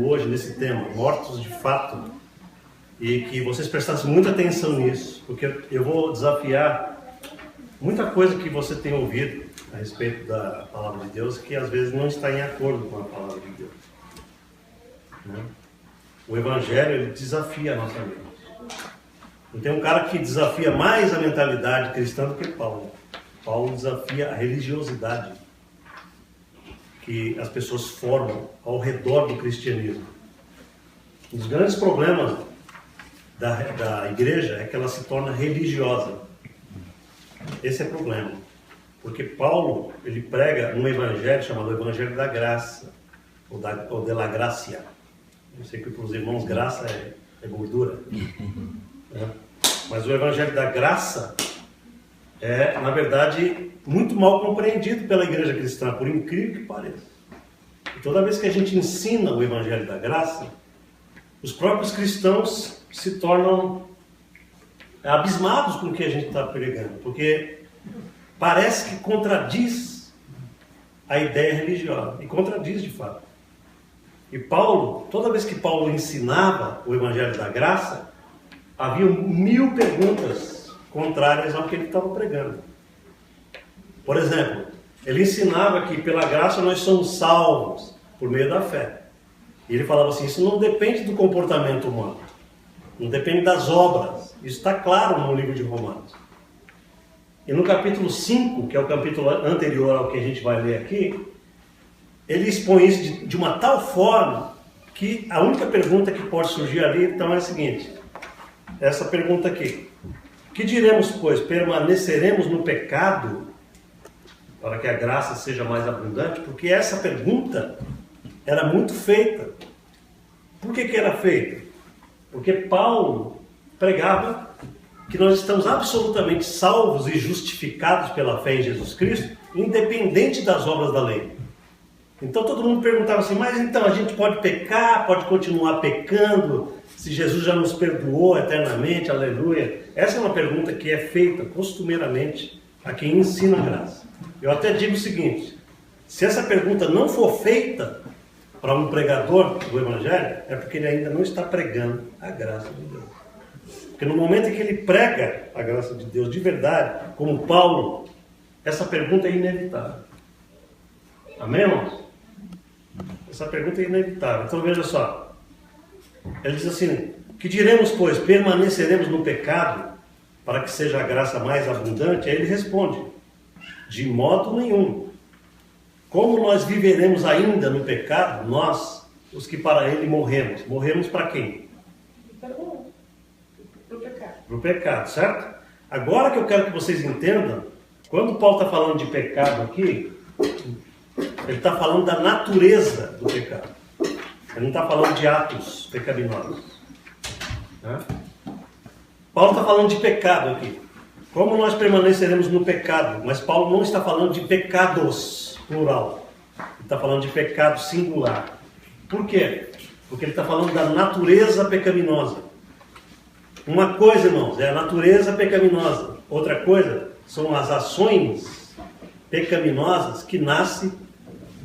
hoje nesse tema, mortos de fato, e que vocês prestassem muita atenção nisso, porque eu vou desafiar muita coisa que você tem ouvido a respeito da palavra de Deus, que às vezes não está em acordo com a palavra de Deus, né? O Evangelho, ele desafia a nossa mente. Não tem um cara que desafia mais a mentalidade cristã do que Paulo. Paulo desafia a religiosidade que as pessoas formam ao redor do cristianismo. Um dos grandes problemas da igreja é que ela se torna religiosa. Esse é o problema. Porque Paulo, ele prega um evangelho chamado Evangelho da Graça, ou de la Gracia. Eu sei que para os irmãos graça é gordura. Né? Mas o Evangelho da Graça é, na verdade, muito mal compreendido pela igreja cristã, por incrível que pareça. E toda vez que a gente ensina o Evangelho da Graça, os próprios cristãos se tornam abismados com o que a gente está pregando, porque parece que contradiz a ideia religiosa, e contradiz de fato. E Paulo, toda vez que Paulo ensinava o Evangelho da Graça, havia 1000 perguntas contrárias ao que ele estava pregando. Por exemplo, ele ensinava que pela graça nós somos salvos por meio da fé. E ele falava assim, isso não depende do comportamento humano, não depende das obras. Isso está claro no livro de Romanos. E no capítulo 5, que é o capítulo anterior ao que a gente vai ler aqui, ele expõe isso de uma tal forma que a única pergunta que pode surgir ali então é a seguinte, essa pergunta aqui: que diremos, pois? Permaneceremos no pecado para que a graça seja mais abundante? Porque essa pergunta era muito feita. Por que era feita? Porque Paulo pregava que nós estamos absolutamente salvos e justificados pela fé em Jesus Cristo, independente das obras da lei. Então todo mundo perguntava assim, mas então a gente pode pecar, pode continuar pecando, se Jesus já nos perdoou eternamente, aleluia? Essa é uma pergunta que é feita costumeiramente a quem ensina a graça. Eu até digo o seguinte, se essa pergunta não for feita para um pregador do Evangelho, é porque ele ainda não está pregando a graça de Deus. Porque no momento em que ele prega a graça de Deus de verdade, como Paulo, essa pergunta é inevitável. Amém, irmãos? Essa pergunta é inevitável. Então veja só. Ele diz assim, que diremos, pois? Permaneceremos no pecado para que seja a graça mais abundante? Aí ele responde, de modo nenhum. Como nós viveremos ainda no pecado, nós, os que para ele morremos? Morremos para quem? Para o pecado. Para o pecado, certo? Agora que eu quero que vocês entendam, quando Paulo está falando de pecado aqui, ele está falando da natureza do pecado. Ele não está falando de atos pecaminosos. Né? Paulo está falando de pecado aqui. Como nós permaneceremos no pecado? Mas Paulo não está falando de pecados, plural. Ele está falando de pecado singular. Por quê? Porque ele está falando da natureza pecaminosa. Uma coisa, irmãos, é a natureza pecaminosa. Outra coisa são as ações pecaminosas que nascem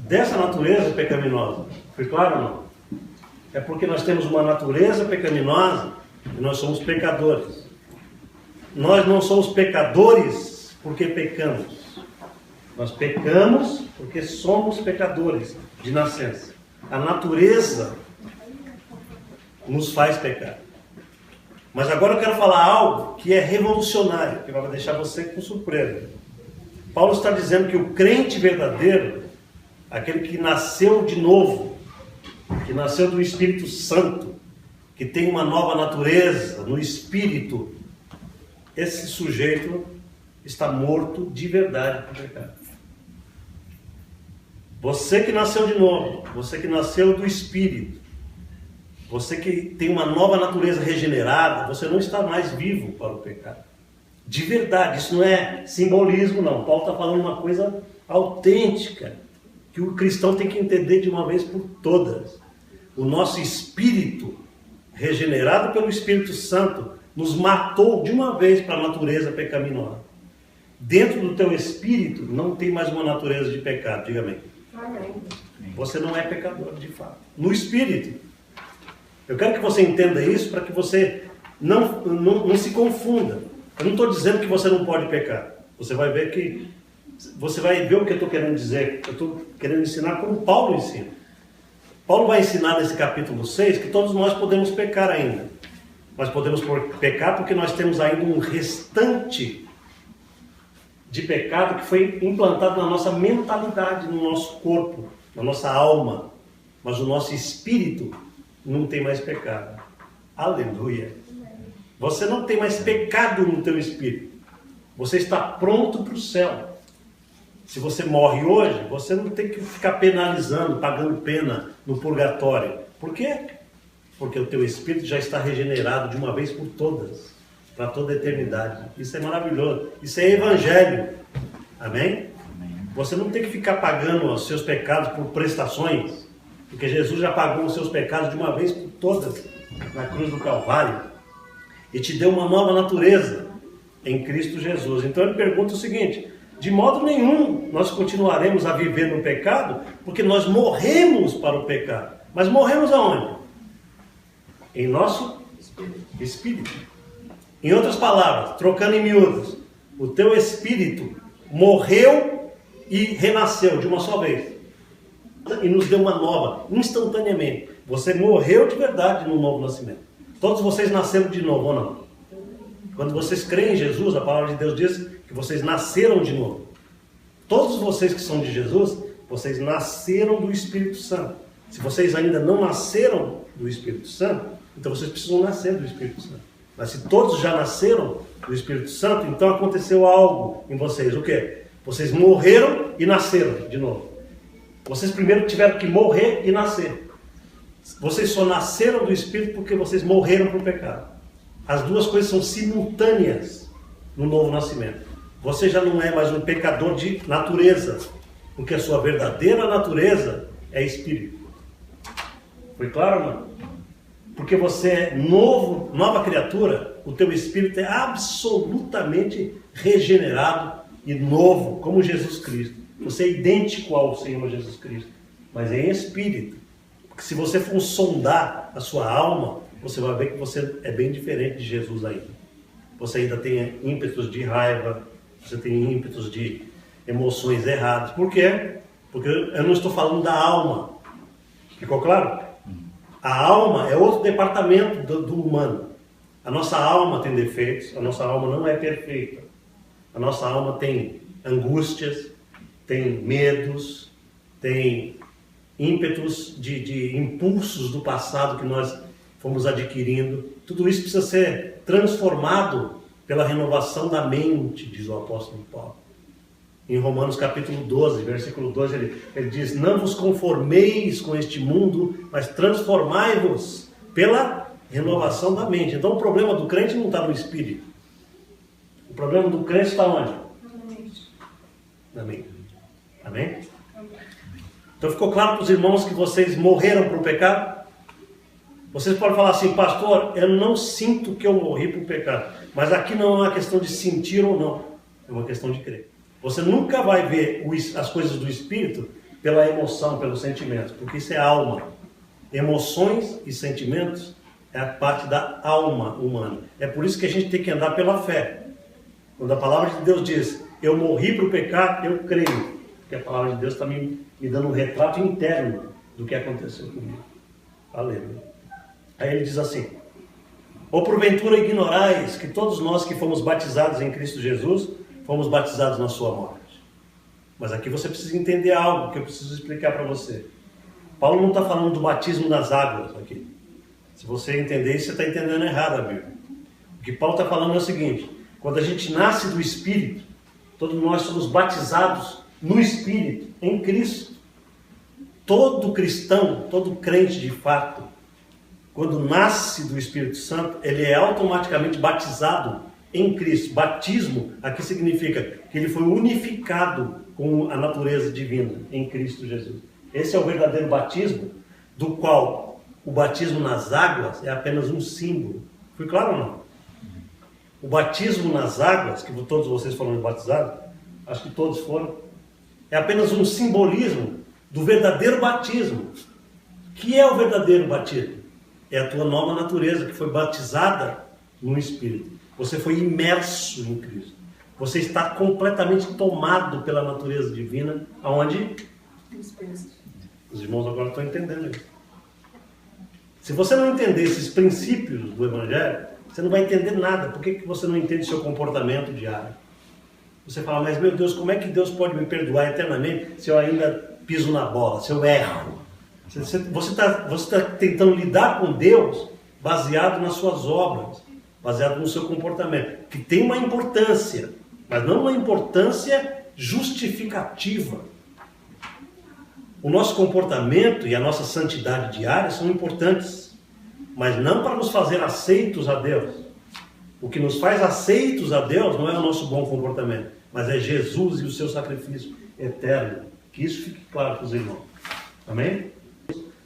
dessa natureza pecaminosa. Foi claro ou não? É porque nós temos uma natureza pecaminosa e nós somos pecadores. Nós não somos pecadores porque pecamos. Nós pecamos porque somos pecadores de nascença. A natureza nos faz pecar. Mas agora eu quero falar algo que é revolucionário, que vai deixar você com surpresa. Paulo está dizendo que o crente verdadeiro, aquele que nasceu de novo, que nasceu do Espírito Santo, que tem uma nova natureza no Espírito, esse sujeito está morto de verdade por pecado. Você que nasceu de novo, você que nasceu do Espírito, você que tem uma nova natureza regenerada, você não está mais vivo para o pecado. De verdade, isso não é simbolismo não. Paulo está falando uma coisa autêntica, que o cristão tem que entender de uma vez por todas. O nosso espírito, regenerado pelo Espírito Santo, nos matou de uma vez para a natureza pecaminosa. Dentro do teu espírito não tem mais uma natureza de pecado, diga amém. Amém. Você não é pecador de fato. No espírito, Eu quero que você entenda isso para que você não se confunda. Eu não estou dizendo que você não pode pecar. Você vai ver o que eu estou querendo dizer. Eu estou querendo ensinar como Paulo ensina. Paulo vai ensinar nesse capítulo 6 que todos nós podemos pecar ainda. Nós podemos pecar porque nós temos ainda um restante de pecado que foi implantado na nossa mentalidade, no nosso corpo, na nossa alma. Mas o nosso espírito não tem mais pecado. Aleluia! Você não tem mais pecado no teu espírito. Você está pronto para o céu. Se você morre hoje, você não tem que ficar penalizando, pagando pena no purgatório. Por quê? Porque o teu espírito já está regenerado de uma vez por todas, para toda a eternidade. Isso é maravilhoso. Isso é evangelho. Amém? Você não tem que ficar pagando os seus pecados por prestações, porque Jesus já pagou os seus pecados de uma vez por todas na cruz do Calvário e te deu uma nova natureza em Cristo Jesus. Então ele pergunta o seguinte: de modo nenhum nós continuaremos a viver no pecado, porque nós morremos para o pecado. Mas morremos aonde? Em nosso espírito. Em outras palavras, trocando em miúdos, o teu espírito morreu e renasceu de uma só vez. E nos deu uma nova, instantaneamente. Você morreu de verdade no novo nascimento. Todos vocês nasceram de novo, ou não? Quando vocês creem em Jesus, a palavra de Deus diz que vocês nasceram de novo. Todos vocês que são de Jesus, vocês nasceram do Espírito Santo. Se vocês ainda não nasceram do Espírito Santo, então vocês precisam nascer do Espírito Santo. Mas se todos já nasceram do Espírito Santo, então aconteceu algo em vocês. O quê? Vocês morreram e nasceram de novo. Vocês primeiro tiveram que morrer e nascer. Vocês só nasceram do Espírito porque vocês morreram para o pecado. As duas coisas são simultâneas no novo nascimento. Você já não é mais um pecador de natureza, porque a sua verdadeira natureza é Espírito. Foi claro, mano? Porque você é nova criatura, o teu Espírito é absolutamente regenerado e novo, como Jesus Cristo. Você é idêntico ao Senhor Jesus Cristo, mas é em Espírito. Porque se você for sondar a sua alma, você vai ver que você é bem diferente de Jesus ainda. Você ainda tem ímpetos de raiva, você tem ímpetos de emoções erradas. Por quê? Porque eu não estou falando da alma. Ficou claro? A alma é outro departamento do humano. A nossa alma tem defeitos, a nossa alma não é perfeita. A nossa alma tem angústias, tem medos, tem ímpetos de impulsos do passado que nós fomos adquirindo. Tudo isso precisa ser transformado pela renovação da mente, diz o apóstolo Paulo. Em Romanos capítulo 12, versículo 2, ele diz: não vos conformeis com este mundo, mas transformai-vos pela renovação da mente. Então o problema do crente não está no espírito. O problema do crente está onde? Na mente. Amém? Então ficou claro para os irmãos que vocês morreram para o pecado? Vocês podem falar assim: pastor, eu não sinto que eu morri para o pecado. Mas aqui não é uma questão de sentir ou não, é uma questão de crer. Você nunca vai ver as coisas do Espírito pela emoção, pelos sentimentos, porque isso é alma. Emoções e sentimentos é a parte da alma humana. É por isso que a gente tem que andar pela fé. Quando a palavra de Deus diz: eu morri para o pecado, eu creio. Porque a palavra de Deus está me dando um retrato interno do que aconteceu comigo. Aleluia. Aí ele diz assim: ou porventura ignorais que todos nós que fomos batizados em Cristo Jesus, fomos batizados na sua morte. Mas aqui você precisa entender algo que eu preciso explicar para você. Paulo não está falando do batismo nas águas aqui. Se você entender isso, você está entendendo errado a Bíblia. O que Paulo está falando é o seguinte: quando a gente nasce do Espírito, todos nós somos batizados no Espírito, em Cristo. Todo cristão, todo crente de fato, quando nasce do Espírito Santo, ele é automaticamente batizado em Cristo. Batismo aqui significa que ele foi unificado com a natureza divina em Cristo Jesus. Esse é o verdadeiro batismo, do qual o batismo nas águas é apenas um símbolo. Foi claro ou não? O batismo nas águas, que todos vocês foram batizados, acho que todos foram, é apenas um simbolismo do verdadeiro batismo. Que é o verdadeiro batismo? é a tua nova natureza que foi batizada no Espírito. Você foi imerso em Cristo. Você está completamente tomado pela natureza divina. Aonde? Os irmãos agora estão entendendo isso. Se você não entender esses princípios do Evangelho, você não vai entender nada. Por que você não entende seu comportamento diário? Você fala, mas meu Deus, como é que Deus pode me perdoar eternamente se eu ainda piso na bola, se eu erro? Você está tentando lidar com Deus baseado nas suas obras, baseado no seu comportamento, que tem uma importância, mas não uma importância justificativa. O nosso comportamento e a nossa santidade diária são importantes, mas não para nos fazer aceitos a Deus. O que nos faz aceitos a Deus não é o nosso bom comportamento, mas é Jesus e o seu sacrifício eterno. Que isso fique claro para os irmãos. Amém?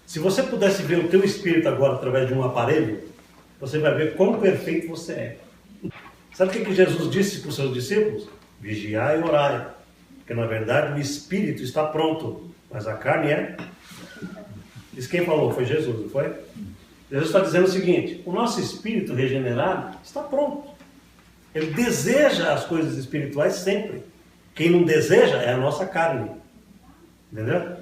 Se você pudesse ver o teu espírito agora através de um aparelho, você vai ver quão perfeito você é. Sabe o que Jesus disse para os seus discípulos? Vigiai e orai. Porque na verdade o espírito está pronto, mas a carne é... Isso quem falou? Foi Jesus, não foi? Jesus está dizendo o seguinte, o nosso espírito regenerado está pronto. Ele deseja as coisas espirituais sempre. Quem não deseja é a nossa carne. Entendeu?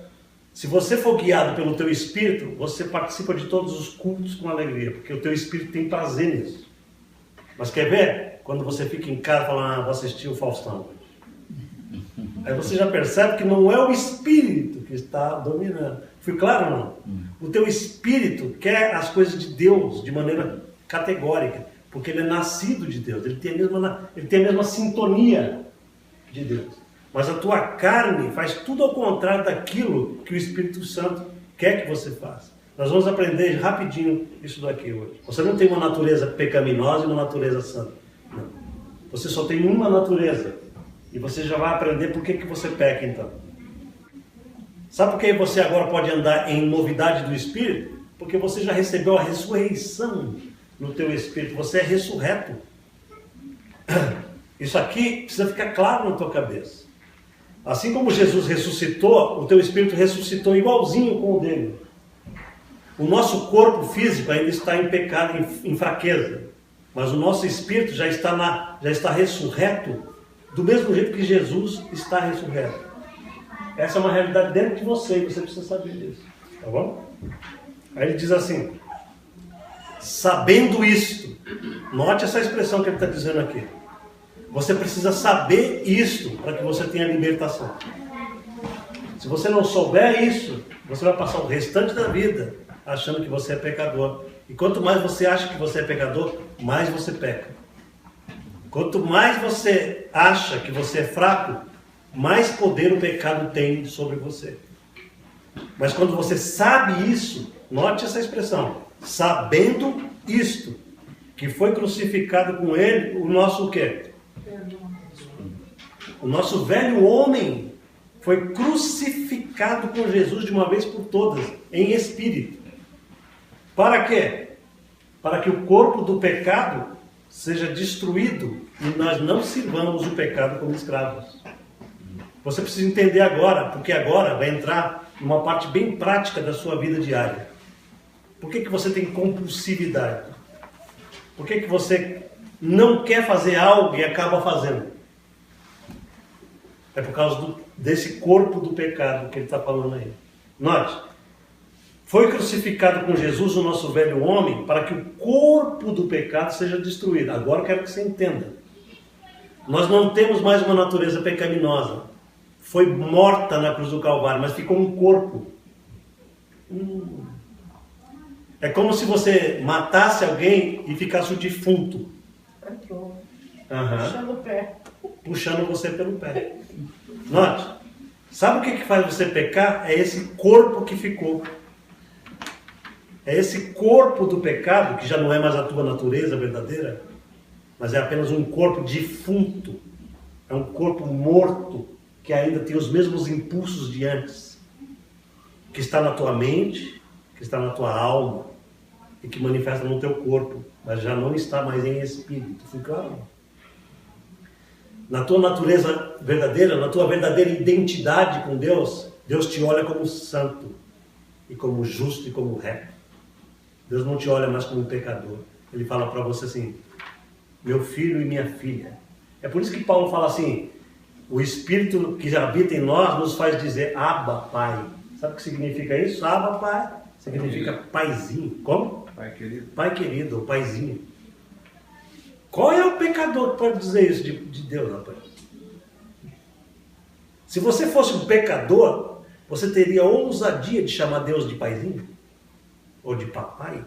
Se você for guiado pelo teu espírito, você participa de todos os cultos com alegria, porque o teu espírito tem prazer nisso. Mas quer ver? Quando você fica em casa falando, vou assistir o Faustão. Aí você já percebe que não é o espírito que está dominando. Fui claro ou não? O teu espírito quer as coisas de Deus de maneira categórica, porque ele é nascido de Deus, ele tem a mesma sintonia de Deus. Mas a tua carne faz tudo ao contrário daquilo que o Espírito Santo quer que você faça. Nós vamos aprender rapidinho isso daqui hoje. Você não tem uma natureza pecaminosa e uma natureza santa. Não. Você só tem uma natureza. E você já vai aprender por que você peca então. Sabe por que você agora pode andar em novidade do Espírito? Porque você já recebeu a ressurreição no teu Espírito. Você é ressurreto. Isso aqui precisa ficar claro na tua cabeça. Assim como Jesus ressuscitou, o teu espírito ressuscitou igualzinho com o dele. O nosso corpo físico ainda está em pecado, em fraqueza. Mas o nosso espírito já está ressurreto, do mesmo jeito que Jesus está ressurreto. Essa é uma realidade dentro de você e você precisa saber disso. Tá bom? Aí ele diz assim, sabendo isto, note essa expressão que ele está dizendo aqui. Você precisa saber isto para que você tenha libertação. Se você não souber isso, você vai passar o restante da vida achando que você é pecador. E quanto mais você acha que você é pecador, mais você peca. Quanto mais você acha que você é fraco, mais poder o pecado tem sobre você. Mas quando você sabe isso, note essa expressão, sabendo isto, que foi crucificado com ele, o nosso o quê? O nosso velho homem foi crucificado com Jesus de uma vez por todas, em espírito. Para quê? Para que o corpo do pecado seja destruído e nós não sirvamos o pecado como escravos. Você precisa entender agora, porque agora vai entrar numa parte bem prática da sua vida diária. Por que você tem compulsividade? Por que você não quer fazer algo e acaba fazendo? É por causa desse corpo do pecado que ele está falando aí. Note, foi crucificado com Jesus o nosso velho homem para que o corpo do pecado seja destruído. Agora eu quero que você entenda. Nós não temos mais uma natureza pecaminosa. Foi morta na cruz do Calvário, mas ficou um corpo. É como se você matasse alguém e ficasse o defunto. Entrou. Puxando o pé. Puxando você pelo pé. Note, sabe o que faz você pecar? É esse corpo que ficou. É esse corpo do pecado, que já não é mais a tua natureza verdadeira, mas é apenas um corpo defunto. É um corpo morto, que ainda tem os mesmos impulsos de antes. Que está na tua mente, que está na tua alma, e que manifesta no teu corpo, mas já não está mais em espírito. Fica claro? Na tua natureza verdadeira, na tua verdadeira identidade com Deus, Deus te olha como santo, e como justo e como reto. Deus não te olha mais como um pecador. Ele fala para você assim, meu filho e minha filha. É por isso que Paulo fala assim, o Espírito que habita em nós nos faz dizer Abba, Pai. Sabe o que significa isso? Abba, Pai. Significa paizinho. Como? Pai querido. Pai querido, ou paizinho. Qual é o pecador que pode dizer isso de Deus, rapaz? Se você fosse um pecador, você teria a ousadia de chamar Deus de paizinho? Ou de papai?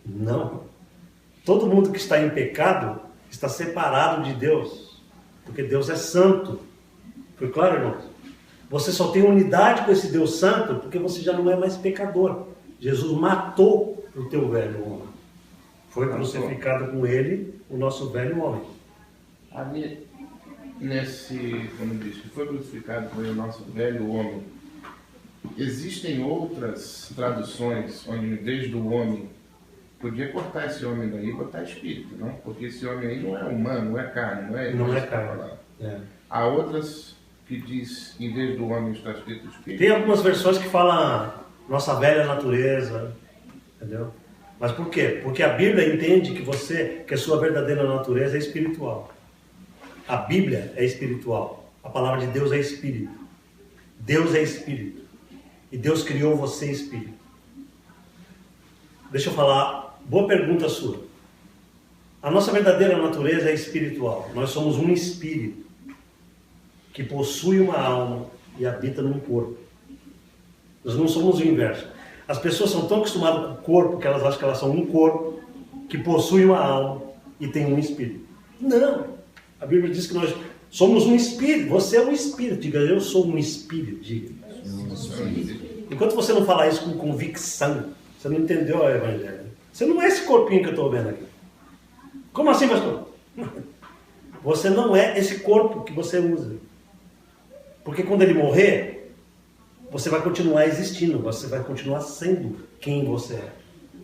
Não. Todo mundo que está em pecado está separado de Deus. Porque Deus é santo. Foi claro, irmãos? Você só tem unidade com esse Deus santo porque você já não é mais pecador. Jesus matou o teu velho homem. Foi crucificado com ele o nosso velho homem. Ali, como diz, que foi crucificado com ele o nosso velho homem, existem outras traduções onde, em vez do homem, podia cortar esse homem daí e botar espírito, não? Porque esse homem aí não é humano, não é carne, não é? Não é carne. É. Há outras que diz, em vez do homem está escrito espírito. Tem algumas versões que falam nossa velha natureza, entendeu? Mas por quê? Porque a Bíblia entende que a sua verdadeira natureza é espiritual. A Bíblia é espiritual. A palavra de Deus é espírito. Deus é espírito. E Deus criou você espírito. Deixa eu falar, boa pergunta sua. A nossa verdadeira natureza é espiritual. Nós somos um espírito que possui uma alma e habita num corpo. Nós não somos o inverso. As pessoas são tão acostumadas com o corpo que elas acham que elas são um corpo que possui uma alma e tem um espírito. Não! A Bíblia diz que nós somos um espírito. Você é um espírito. Diga, eu sou um espírito. Diga. Enquanto você não falar isso com convicção, você não entendeu o Evangelho. Você não é esse corpinho que eu estou vendo aqui. Como assim, pastor? Você não é esse corpo que você usa. Porque quando ele morrer, você vai continuar existindo, você vai continuar sendo quem você é.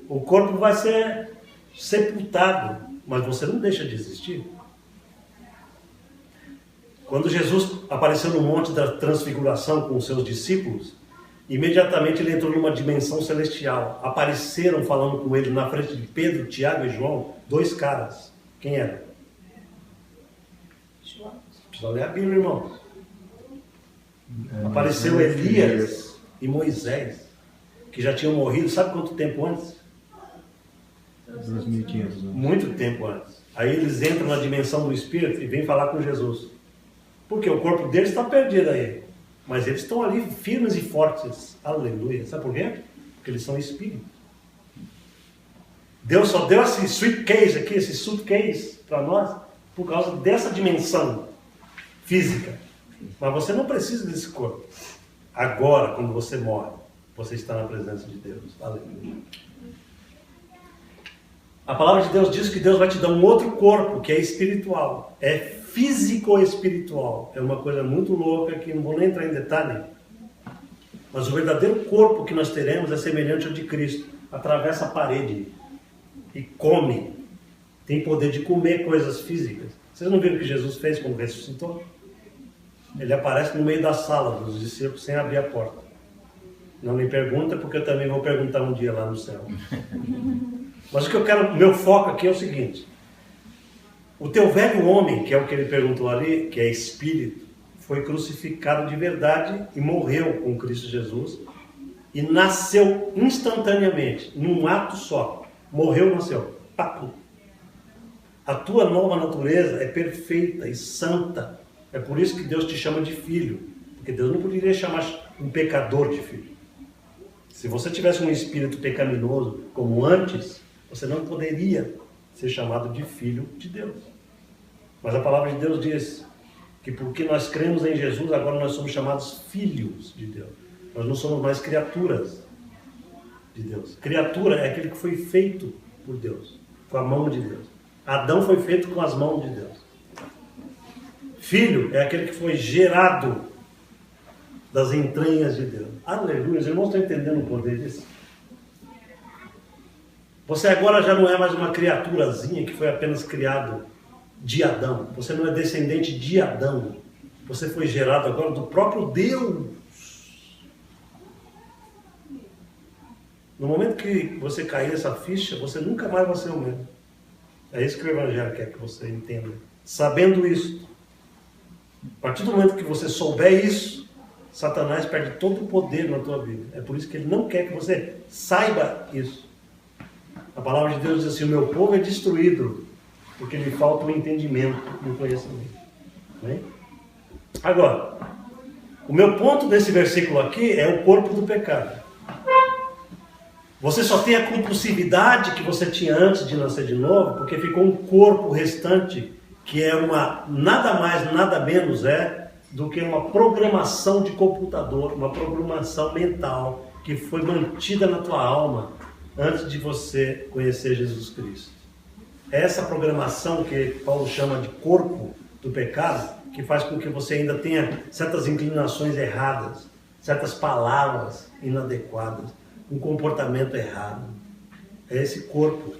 O corpo vai ser sepultado, mas você não deixa de existir. Quando Jesus apareceu no Monte da Transfiguração com os seus discípulos, imediatamente ele entrou numa dimensão celestial. Apareceram falando com ele na frente de Pedro, Tiago e João, dois caras. Quem eram? Precisa ler a Bíblia, irmãos. Apareceu Elias e Moisés, que já tinham morrido, sabe quanto tempo antes? 2.500 anos. Muito tempo antes. Aí eles entram na dimensão do Espírito e vêm falar com Jesus. Porque o corpo deles está perdido aí. Mas eles estão ali firmes e fortes. Aleluia. Sabe por quê? Porque eles são Espírito. Deus só deu esse suitcase aqui, esse suitcase para nós, por causa dessa dimensão física. Mas você não precisa desse corpo. Agora, quando você morre, você está na presença de Deus. Aleluia. A palavra de Deus diz que Deus vai te dar um outro corpo, que é espiritual. É físico-espiritual. É uma coisa muito louca que não vou nem entrar em detalhe. Mas o verdadeiro corpo que nós teremos é semelhante ao de Cristo. Atravessa a parede e come. Tem poder de comer coisas físicas. Vocês não viram o que Jesus fez quando ressuscitou? Ele aparece no meio da sala dos discípulos sem abrir a porta. Não me pergunta, porque eu também vou perguntar um dia lá no céu. Mas o que eu quero, meu foco aqui é o seguinte. O teu velho homem, que é o que ele perguntou ali, que é espírito, foi crucificado de verdade e morreu com Cristo Jesus e nasceu instantaneamente, num ato só. Morreu, nasceu. Papo. A tua nova natureza é perfeita e santa. É por isso que Deus te chama de filho. Porque Deus não poderia chamar um pecador de filho. Se você tivesse um espírito pecaminoso como antes, você não poderia ser chamado de filho de Deus. Mas a palavra de Deus diz que porque nós cremos em Jesus, agora nós somos chamados filhos de Deus. Nós não somos mais criaturas de Deus. Criatura é aquele que foi feito por Deus, com a mão de Deus. Adão foi feito com as mãos de Deus. Filho é aquele que foi gerado das entranhas de Deus. Aleluia, os irmãos estão entendendo o poder disso? Você agora já não é mais uma criaturazinha que foi apenas criado de Adão. Você não é descendente de Adão. Você foi gerado agora do próprio Deus. No momento que você cair essa ficha, você nunca mais vai ser o mesmo. É isso que o Evangelho quer que você entenda. Sabendo isso, a partir do momento que você souber isso, Satanás perde todo o poder na tua vida. É por isso que ele não quer que você saiba isso. A palavra de Deus diz assim: o meu povo é destruído, porque lhe falta o entendimento e o conhecimento. Bem? Agora, o meu ponto desse versículo aqui é o corpo do pecado. Você só tem a compulsividade que você tinha antes de nascer de novo, porque ficou um corpo restante, que é nada mais, nada menos do que uma programação de computador, uma programação mental, que foi mantida na tua alma antes de você conhecer Jesus Cristo. É essa programação que Paulo chama de corpo do pecado, que faz com que você ainda tenha certas inclinações erradas, certas palavras inadequadas, um comportamento errado. É esse corpo,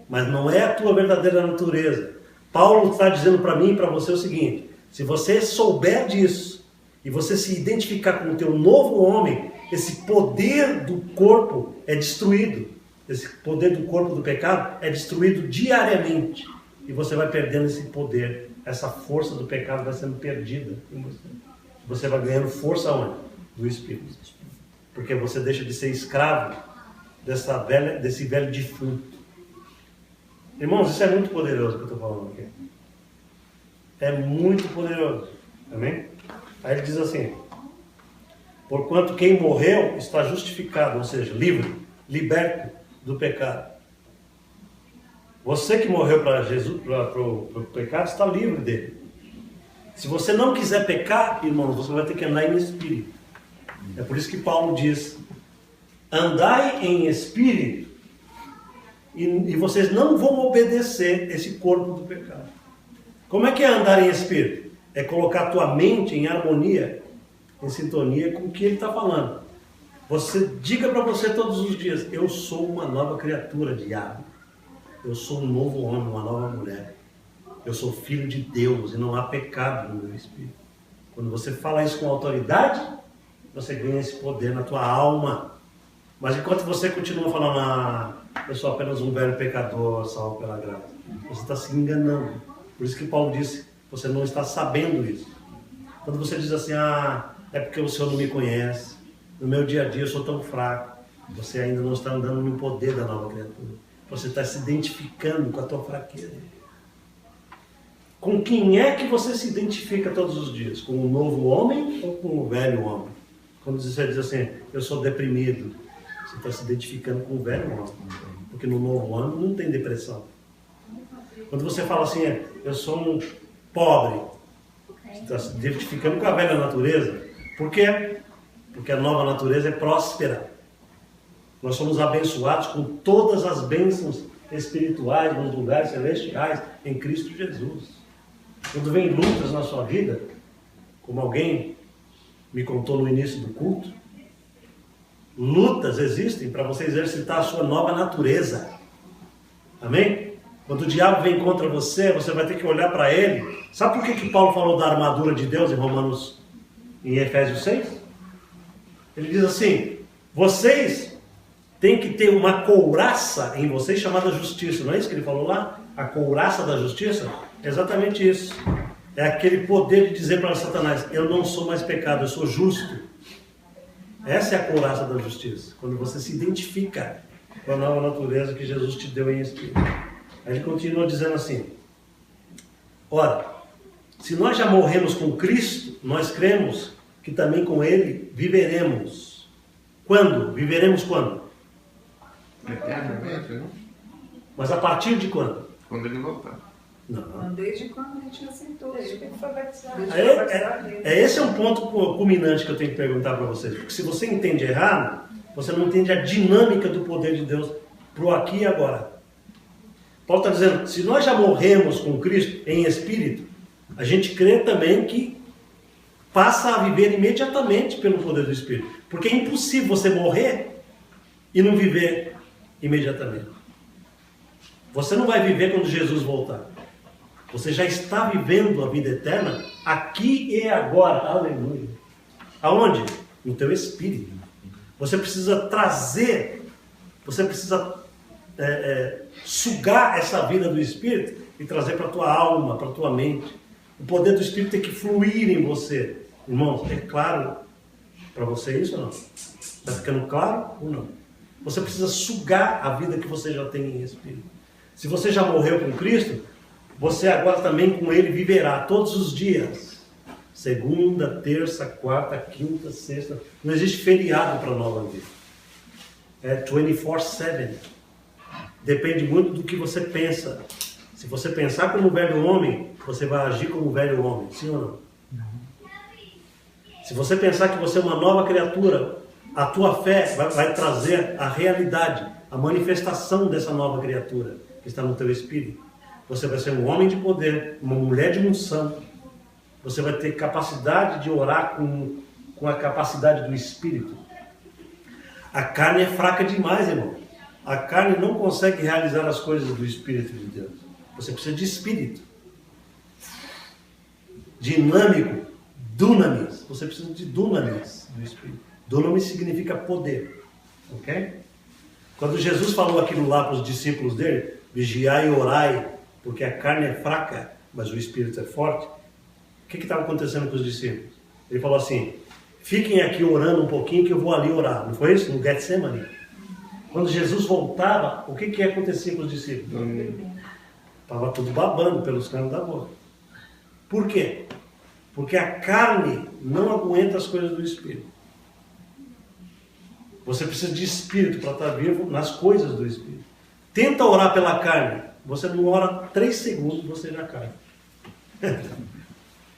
mas não é a tua verdadeira natureza. Paulo está dizendo para mim e para você o seguinte: se você souber disso e você se identificar com o teu novo homem, esse poder do corpo é destruído. Esse poder do corpo do pecado é destruído diariamente. E você vai perdendo esse poder. Essa força do pecado vai sendo perdida em você. Você vai ganhando força onde? Do Espírito. Porque você deixa de ser escravo desse velho defunto. Irmãos, isso é muito poderoso que eu estou falando aqui. É muito poderoso. Amém? Aí ele diz assim: porquanto quem morreu está justificado, ou seja, livre, liberto do pecado. Você que morreu para Jesus, para o pecado, está livre dele. Se você não quiser pecar, irmãos, você vai ter que andar em espírito. É por isso que Paulo diz: andai em espírito, e vocês não vão obedecer esse corpo do pecado. Como é que é andar em espírito? É colocar a tua mente em harmonia, em sintonia com o que ele está falando. Você diga para você todos os dias: eu sou uma nova criatura, diabo. Eu sou um novo homem, uma nova mulher. Eu sou filho de Deus e não há pecado no meu espírito. Quando você fala isso com autoridade, você ganha esse poder na tua alma. Mas enquanto você continua falando: eu sou apenas um velho pecador, salvo pela graça, você está se enganando. Por isso que Paulo disse: você não está sabendo isso. Quando você diz assim: é porque o Senhor não me conhece, no meu dia a dia eu sou tão fraco, você ainda não está andando no poder da nova criatura. Você está se identificando com a tua fraqueza. Com quem é que você se identifica todos os dias? Com o novo homem ou com o velho homem? Quando você diz assim: eu sou deprimido, você está se identificando com o velho homem. Porque no novo homem não tem depressão. Quando você fala assim: eu sou um pobre, você está se identificando com a velha natureza. Por quê? Porque a nova natureza é próspera. Nós somos abençoados com todas as bênçãos espirituais nos lugares celestiais em Cristo Jesus. Quando vem lutas na sua vida, como alguém me contou no início do culto, lutas existem para você exercitar a sua nova natureza. Amém? Quando o diabo vem contra você, você vai ter que olhar para ele. Sabe por que Paulo falou da armadura de Deus em Efésios 6? Ele diz assim: vocês têm que ter uma couraça em vocês chamada justiça. Não é isso que ele falou lá? A couraça da justiça? É exatamente isso. É aquele poder de dizer para Satanás: eu não sou mais pecado, eu sou justo. Essa é a couraça da justiça. Quando você se identifica com a nova natureza que Jesus te deu em espírito. Aí ele continua dizendo assim: ora, se nós já morremos com Cristo, nós cremos que também com Ele viveremos. Quando? Viveremos quando? Eternamente, não? Mas a partir de quando? Quando ele voltar. Não. Desde quando a gente aceitou. Desde que ele foi batizado. Esse é um ponto culminante que eu tenho que perguntar para vocês. Porque se você entende errado, você não entende a dinâmica do poder de Deus pro aqui e agora. Paulo está dizendo: se nós já morremos com Cristo em espírito, a gente crê também que passa a viver imediatamente pelo poder do Espírito. Porque é impossível você morrer e não viver imediatamente. Você não vai viver quando Jesus voltar. Você já está vivendo a vida eterna aqui e agora. Aleluia. Aonde? No teu espírito. Você precisa trazer Você precisa sugar essa vida do Espírito e trazer para a tua alma, para a tua mente. O poder do Espírito tem que fluir em você. Irmãos, é claro para você isso ou não? Está ficando claro ou não? Você precisa sugar a vida que você já tem em Espírito. Se você já morreu com Cristo, você agora também com Ele viverá todos os dias. Segunda, terça, quarta, quinta, sexta. Não existe feriado para a nova vida. É 24/7. Depende muito do que você pensa. Se você pensar como o velho homem, você vai agir como o velho homem. Sim ou não? Se você pensar que você é uma nova criatura, a tua fé vai trazer a realidade, a manifestação dessa nova criatura que está no teu espírito. Você vai ser um homem de poder, uma mulher de unção. Você vai ter capacidade de orar com a capacidade do Espírito. A carne é fraca demais, irmão. A carne não consegue realizar as coisas do Espírito de Deus. Você precisa de Espírito. Dinâmico. Dunamis. Você precisa de dunamis do Espírito. Dunamis significa poder. Ok? Quando Jesus falou aquilo lá para os discípulos dele, vigiai e orai, porque a carne é fraca, mas o Espírito é forte. O que estava acontecendo com os discípulos? Ele falou assim, fiquem aqui orando um pouquinho que eu vou ali orar. Não foi isso? No Getsemane. Quando Jesus voltava, o que acontecia com os discípulos? Estava tudo babando pelos canos da boca. Por quê? Porque a carne não aguenta as coisas do Espírito. Você precisa de Espírito para estar vivo nas coisas do Espírito. Tenta orar pela carne. Você não ora 3 segundos, você já cai.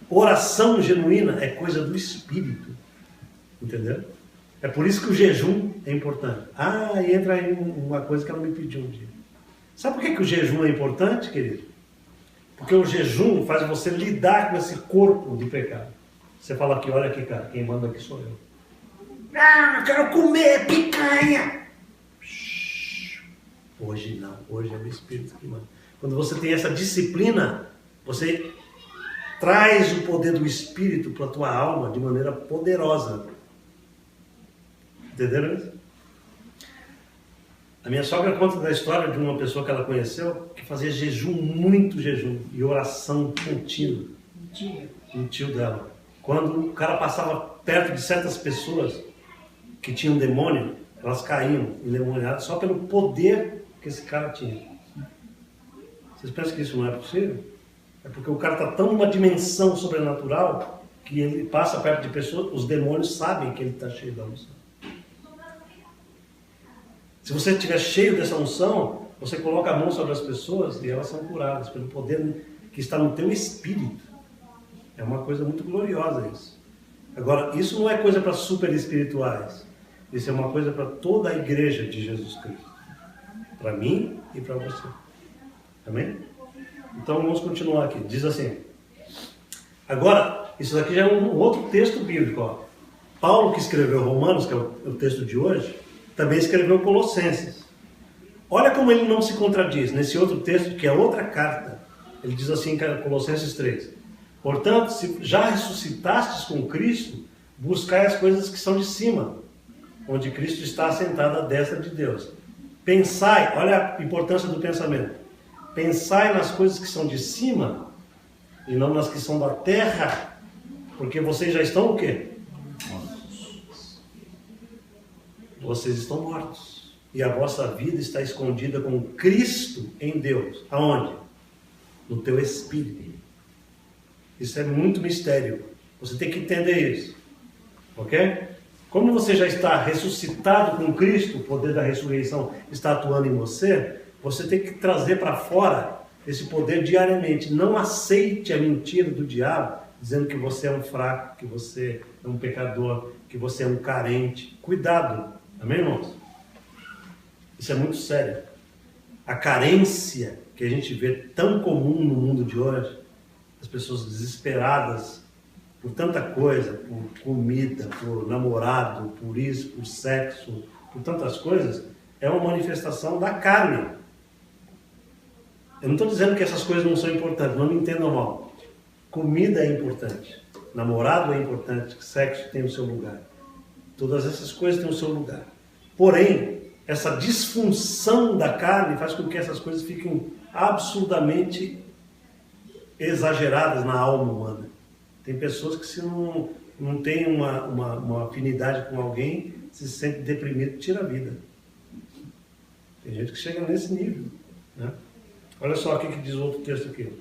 Oração genuína é coisa do Espírito. Entendeu? É por isso que o jejum é importante. E entra aí uma coisa que ela me pediu um dia. Sabe por que o jejum é importante, querido? Porque o jejum faz você lidar com esse corpo de pecado. Você fala aqui, olha aqui, cara, quem manda aqui sou eu. Eu quero comer picanha. Hoje não, hoje é o Espírito que manda. Quando você tem essa disciplina, você traz o poder do Espírito para a tua alma de maneira poderosa. Entenderam isso? A minha sogra conta da história de uma pessoa que ela conheceu que fazia jejum, muito jejum e oração contínua. Um tio dela. Quando o cara passava perto de certas pessoas que tinham demônio, elas caíam endemoniadas só pelo poder que esse cara tinha. Vocês pensam que isso não é possível? É porque o cara está tão numa dimensão sobrenatural que ele passa perto de pessoas, os demônios sabem que ele está cheio da unção. Se você estiver cheio dessa unção, você coloca a mão sobre as pessoas e elas são curadas pelo poder que está no teu espírito. É uma coisa muito gloriosa isso. Agora, isso não é coisa para super espirituais. Isso é uma coisa para toda a igreja de Jesus Cristo. Para mim e para você. Amém? Então vamos continuar aqui. Diz assim. Agora, isso daqui já é um outro texto bíblico. Ó. Paulo, que escreveu Romanos, que é o texto de hoje, também escreveu Colossenses. Olha como ele não se contradiz nesse outro texto, que é outra carta. Ele diz assim, Colossenses 3. Portanto, se já ressuscitastes com Cristo, buscai as coisas que são de cima, onde Cristo está assentado à destra de Deus. Pensai, olha a importância do pensamento. Pensai nas coisas que são de cima e não nas que são da terra, porque vocês já estão o quê? Vocês estão mortos. E a vossa vida está escondida com Cristo em Deus. Aonde? No teu espírito. Isso é muito mistério. Você tem que entender isso. Ok? Como você já está ressuscitado com Cristo, o poder da ressurreição está atuando em você, você tem que trazer para fora esse poder diariamente. Não aceite a mentira do diabo, dizendo que você é um fraco, que você é um pecador, que você é um carente. Cuidado. Amém, irmãos? Isso é muito sério. A carência que a gente vê tão comum no mundo de hoje, as pessoas desesperadas por tanta coisa, por comida, por namorado, por isso, por sexo, por tantas coisas, é uma manifestação da carne. Eu não estou dizendo que essas coisas não são importantes, não me entendam mal. Comida é importante, namorado é importante, sexo tem o seu lugar. Todas essas coisas têm o seu lugar. Porém, essa disfunção da carne faz com que essas coisas fiquem absurdamente exageradas na alma humana. Tem pessoas que se não tem uma afinidade com alguém, se sente deprimido e tira a vida. Tem gente que chega nesse nível, né? Olha só o que diz o outro texto aqui.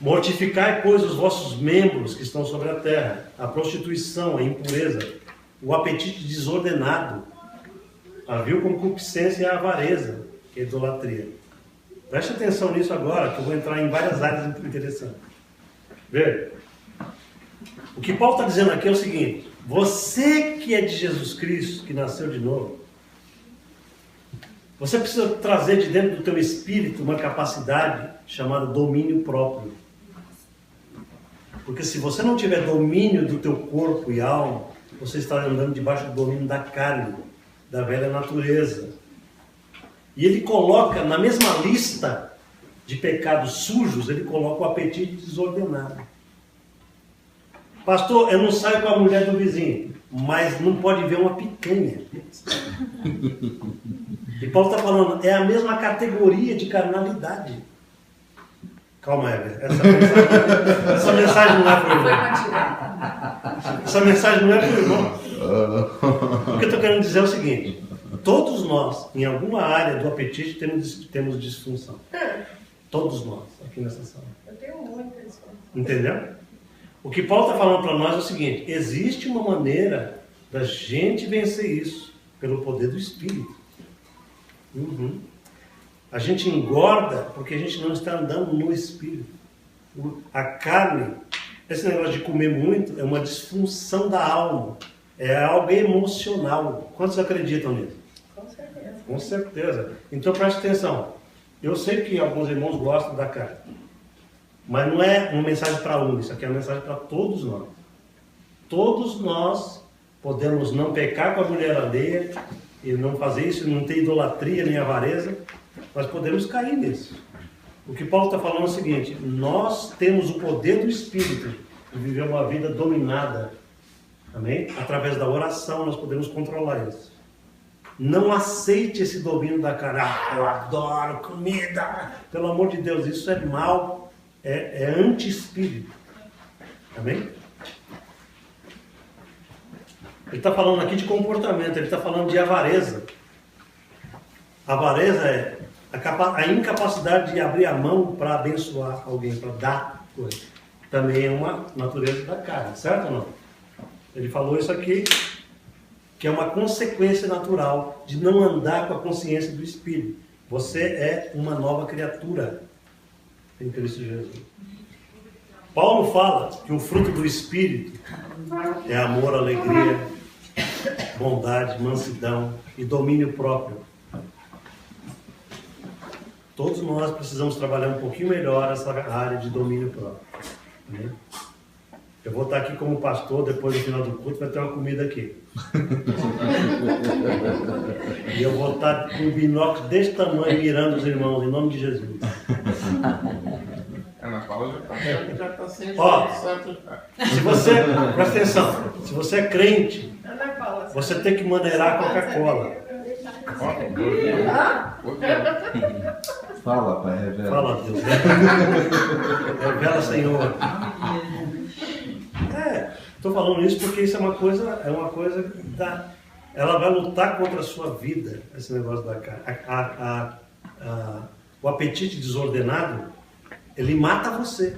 Mortificai, pois, os vossos membros que estão sobre a terra, a prostituição, a impureza, o apetite desordenado, a vil concupiscência e a avareza, que é a idolatria. Preste atenção nisso agora, que eu vou entrar em várias áreas interessantes. Vê? O que Paulo está dizendo aqui é o seguinte: você que é de Jesus Cristo, que nasceu de novo, você precisa trazer de dentro do teu espírito uma capacidade chamada domínio próprio. Porque se você não tiver domínio do teu corpo e alma, você está andando debaixo do domínio da carne, da velha natureza. E ele coloca na mesma lista de pecados sujos, ele coloca o apetite desordenado. Pastor, eu não saio com a mulher do vizinho, mas não pode ver uma picanha. E Paulo está falando, é a mesma categoria de carnalidade. Calma, Heber, essa mensagem não é para o irmão. Essa mensagem não é para o irmão. O que eu estou querendo dizer é o seguinte: todos nós, em alguma área do apetite, temos disfunção. Todos nós, aqui nessa sala. Eu tenho muita disfunção. Entendeu? O que Paulo está falando para nós é o seguinte: existe uma maneira da gente vencer isso, pelo poder do Espírito. A gente engorda porque a gente não está andando no Espírito. A carne, esse negócio de comer muito, é uma disfunção da alma. É algo emocional. Quantos acreditam nisso? Com certeza. Com certeza. Então preste atenção. Eu sei que alguns irmãos gostam da carne. Mas não é uma mensagem para um, isso aqui é uma mensagem para todos nós. Todos nós podemos não pecar com a mulher alheia, e não fazer isso, não ter idolatria nem avareza, nós podemos cair nisso. O que Paulo está falando é o seguinte: nós temos o poder do Espírito de viver uma vida dominada, amém? Através da oração nós podemos controlar isso. Não aceite esse domínio da carne. Eu adoro comida, pelo amor de Deus, isso é mal, é anti-espírito, amém? Ele está falando aqui de comportamento, ele está falando de avareza. Avareza é a incapacidade de abrir a mão para abençoar alguém, para dar coisa. Também é uma natureza da carne, certo ou não? Ele falou isso aqui, que é uma consequência natural de não andar com a consciência do Espírito. Você é uma nova criatura em Cristo Jesus. Paulo fala que o fruto do Espírito é amor, alegria, bondade, mansidão e domínio próprio. Todos nós precisamos trabalhar um pouquinho melhor essa área de domínio próprio. Né? Eu vou estar aqui como pastor, depois no final do culto vai ter uma comida aqui. E eu vou estar com um binóculo desse tamanho mirando os irmãos, em nome de Jesus. Ana Paula já está sem santo. Se você, presta atenção, se você é crente, Ana Paula, você tem que maneirar a Coca-Cola. Fala, Pai, revela. Fala, Deus. Revela, Senhor. Estou falando isso porque isso é uma coisa que ela vai lutar contra a sua vida, esse negócio da carne. O apetite desordenado, ele mata você.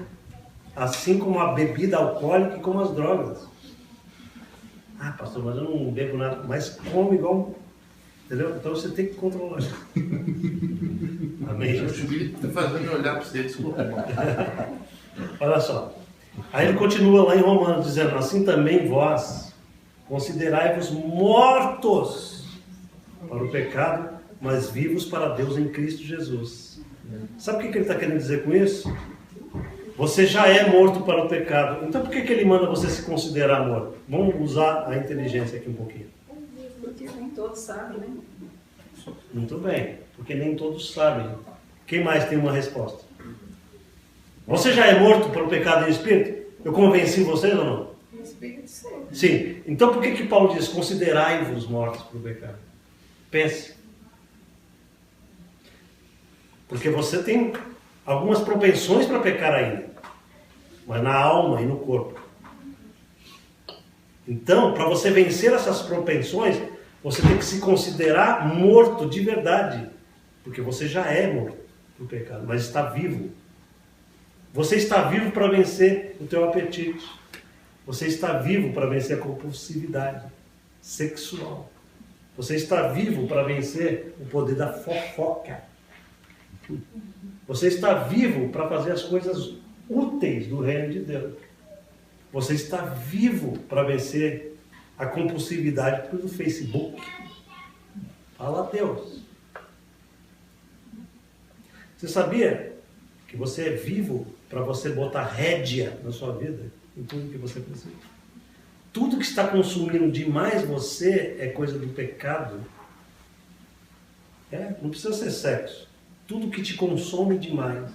Assim como a bebida alcoólica e como as drogas. Ah, pastor, mas eu não bebo nada. Mas come igual... Entendeu? Então você tem que controlar. Amém? O Espírito está fazendo olhar para você, desculpa, irmão. Olha só. Aí ele continua lá em Romanos, dizendo: assim também vós considerai-vos mortos para o pecado, mas vivos para Deus em Cristo Jesus. Sabe o que ele está querendo dizer com isso? Você já é morto para o pecado. Então por que ele manda você se considerar morto? Vamos usar a inteligência aqui um pouquinho. porque nem todos sabem, né? Muito bem, porque nem todos sabem. Quem mais tem uma resposta? Você já é morto para o pecado e o espírito? Eu convenci vocês ou não? O Espírito Santo. Sim. Então por que Paulo diz: considerai-vos mortos para o pecado? Pense. Porque você tem algumas propensões para pecar ainda, mas na alma e no corpo. Então, para você vencer essas propensões, você tem que se considerar morto de verdade, porque você já é morto para o pecado, mas está vivo. Você está vivo para vencer o teu apetite. Você está vivo para vencer a compulsividade sexual. Você está vivo para vencer o poder da fofoca. Você está vivo para fazer as coisas úteis do reino de Deus. Você está vivo para vencer a compulsividade pelo Facebook. Fala a Deus. Você sabia que você é vivo para você botar rédea na sua vida, em tudo que você precisa? Tudo que está consumindo demais você é coisa do pecado. Não precisa ser sexo. Tudo que te consome demais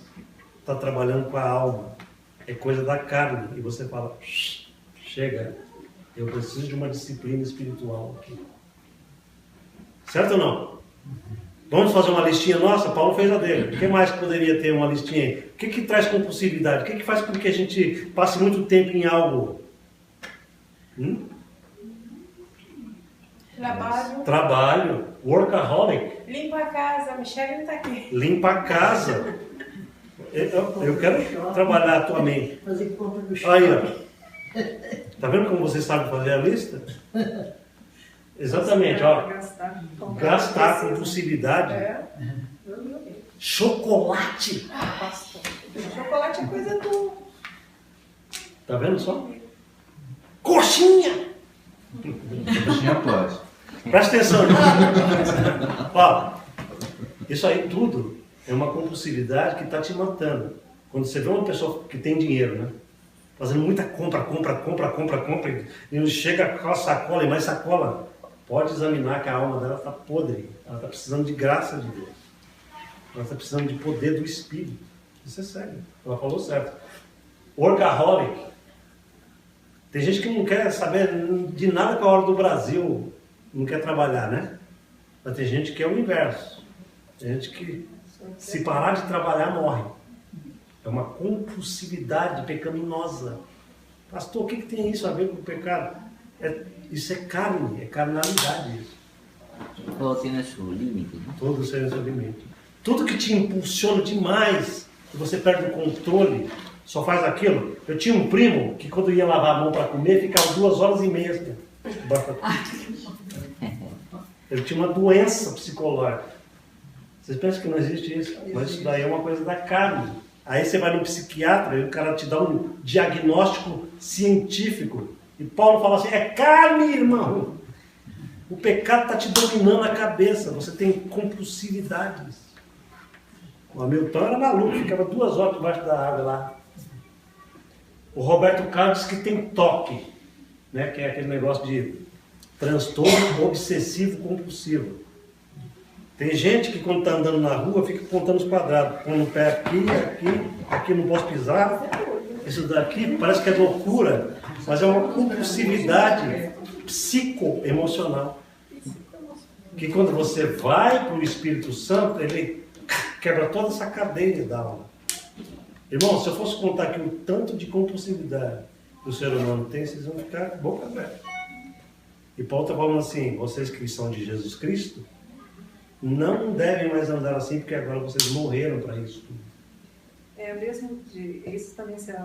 está trabalhando com a alma. É coisa da carne. E você fala, chega, eu preciso de uma disciplina espiritual aqui. Certo ou não? Vamos fazer uma listinha nossa? Paulo fez a dele. O que mais que poderia ter uma listinha aí? O que traz compulsividade? O que faz com que a gente passe muito tempo em algo? Trabalho. Workaholic. Limpa a casa. A Michelle não está aqui. Limpa a casa. Eu quero trabalhar a tua mente. Fazer compra do chão. Aí, ó. Tá vendo como você sabe fazer a lista? Exatamente, ó. Gastar compulsividade. Chocolate. Chocolate é coisa do... Tá vendo só? Coxinha. Coxinha pode. Presta atenção. Ó, isso aí tudo é uma compulsividade que está te matando. Quando você vê uma pessoa que tem dinheiro, né? Fazendo muita compra, e chega com a sacola e mais sacola, pode examinar que a alma dela está podre. Ela está precisando de graça de Deus. Ela está precisando de poder do Espírito. Isso é sério. Ela falou certo. Workaholic. Tem gente que não quer saber de nada com a hora do Brasil. Não quer trabalhar, né? Mas tem gente que é o inverso. Tem gente que, se parar de trabalhar, morre. É uma compulsividade pecaminosa. Pastor, o que tem isso a ver com o pecado? Isso é carne, é carnalidade. Isso. Todo tem seu limite, né? Todo tem seu limite. Tudo que te impulsiona demais, que você perde o controle, só faz aquilo. Eu tinha um primo que quando ia lavar a mão para comer, ficava 2h30 assim. Ele tinha uma doença psicológica. Vocês pensam que não existe isso? Mas isso daí é uma coisa da carne. Aí você vai no psiquiatra e o cara te dá um diagnóstico científico. E Paulo fala assim, é carne, irmão. O pecado está te dominando a cabeça. Você tem compulsividades. O Hamilton era maluco, ficava 2 horas debaixo da água lá. O Roberto Carlos diz que tem toque, né? Que é aquele negócio de transtorno obsessivo compulsivo. Tem gente que quando está andando na rua fica contando os quadrados, põe o pé aqui não posso pisar. Isso daqui parece que é loucura, mas é uma compulsividade psicoemocional. Que quando você vai para o Espírito Santo, ele quebra toda essa cadeia da alma. Irmão, se eu fosse contar aqui o tanto de compulsividade que o ser humano tem, vocês vão ficar boca aberta. E Paulo está falando assim, vocês que são de Jesus Cristo, não devem mais andar assim, porque agora vocês morreram para isso tudo. Isso também você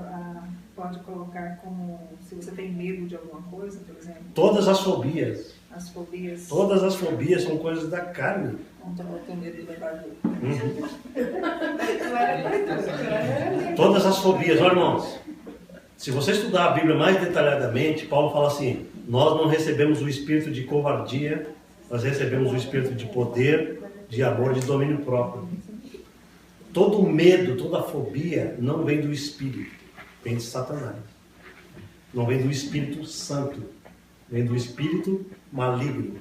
pode colocar como, se você tem medo de alguma coisa, por exemplo. Todas as fobias. As fobias. Todas as fobias são coisas da carne. Não tenho medo de levar jogo. Todas as fobias, olha, irmãos. Se você estudar a Bíblia mais detalhadamente, Paulo fala assim, nós não recebemos o espírito de covardia, nós recebemos o espírito de poder, de amor, de domínio próprio. Todo medo, toda fobia não vem do Espírito, vem de Satanás. Não vem do Espírito Santo, vem do Espírito maligno.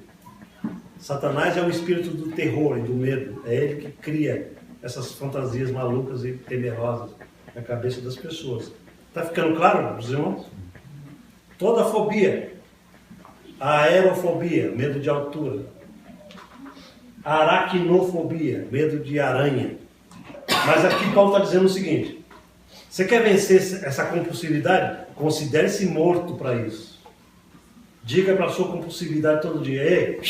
Satanás é o espírito do terror e do medo. É ele que cria essas fantasias malucas e temerosas na cabeça das pessoas. Está ficando claro, meus irmãos? Toda fobia, a aerofobia, medo de altura, Aracnofobia, medo de aranha. Mas aqui Paulo está dizendo o seguinte: você quer vencer essa compulsividade? Considere-se morto para isso. Diga para a sua compulsividade todo dia: ei,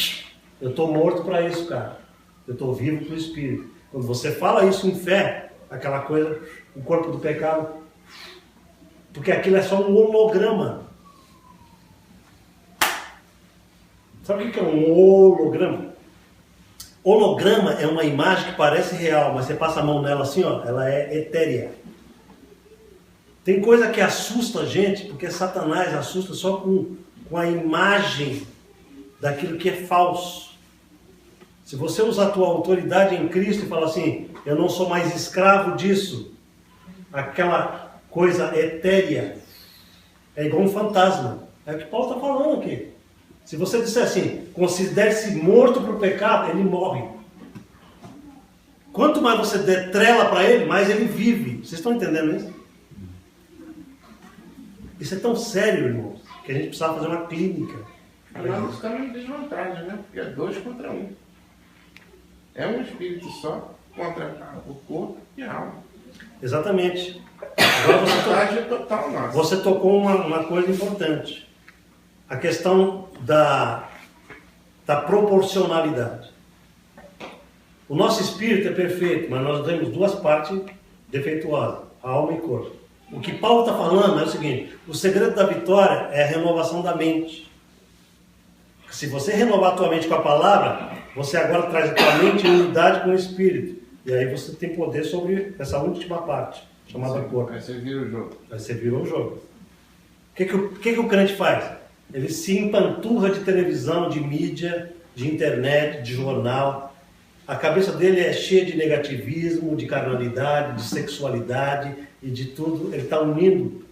eu estou morto para isso, cara. Eu estou vivo para o Espírito. Quando você fala isso em fé, aquela coisa, o corpo do pecado, porque aquilo é só um holograma. Sabe o que é um holograma? Holograma é uma imagem que parece real, mas você passa a mão nela assim, ó, ela é etérea. Tem coisa que assusta a gente, porque Satanás assusta só com a imagem daquilo que é falso. Se você usar a tua autoridade em Cristo e falar assim: eu não sou mais escravo disso, aquela coisa etérea, é igual um fantasma. É o que Paulo está falando aqui. Se você disser assim: considere-se morto para o pecado, ele morre. Quanto mais você der trela para ele, mais ele vive. Vocês estão entendendo isso? Isso é tão sério, irmãos, que a gente precisava fazer uma clínica. Nós estamos em desvantagem, né? Porque é 2 contra 1. É um espírito só contra o corpo e a alma. Exatamente. Agora Total, nossa. você tocou uma coisa importante. A questão da proporcionalidade. O nosso espírito é perfeito, mas nós temos 2 partes defeituosas, a alma e corpo. O que Paulo está falando é o seguinte: o segredo da vitória é a renovação da mente. Se você renovar a tua mente com a palavra, você agora traz a tua mente em unidade com o espírito. E aí você tem poder sobre essa última parte, chamada corpo. Aí você vira o jogo. Aí você virou o jogo. O que o crente faz? Ele se empanturra de televisão, de mídia, de internet, de jornal. A cabeça dele é cheia de negativismo, de carnalidade, de sexualidade e de tudo. Ele está unindo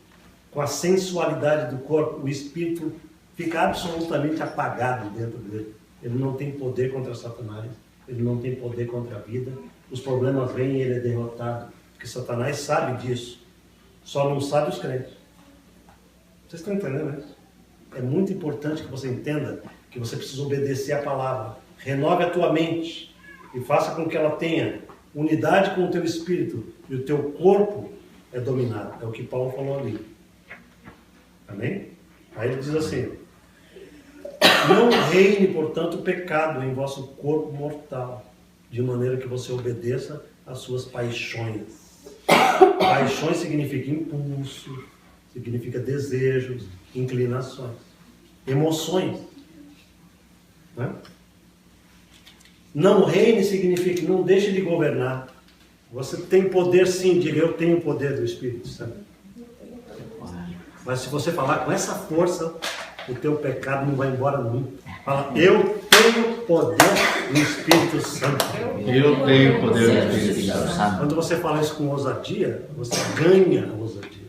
com a sensualidade do corpo. O espírito fica absolutamente apagado dentro dele. Ele não tem poder contra Satanás. Ele não tem poder contra a vida. Os problemas vêm e ele é derrotado. Porque Satanás sabe disso. Só não sabe os crentes. Vocês estão entendendo isso? É muito importante que você entenda que você precisa obedecer a palavra. Renove a tua mente e faça com que ela tenha unidade com o teu espírito e o teu corpo é dominado. É o que Paulo falou ali. Amém? Aí ele diz assim: não reine, portanto, o pecado em vosso corpo mortal, de maneira que você obedeça às suas paixões. Paixões significa impulso, significa desejos, inclinações, emoções. Né? Não reine significa não deixe de governar. Você tem poder sim, diga: eu tenho o poder do Espírito Santo. Mas se você falar com essa força, o teu pecado não vai embora nunca. Fala: eu tenho poder do Espírito Santo. Eu tenho poder do Espírito Santo. Quando você fala isso com ousadia, você ganha a ousadia.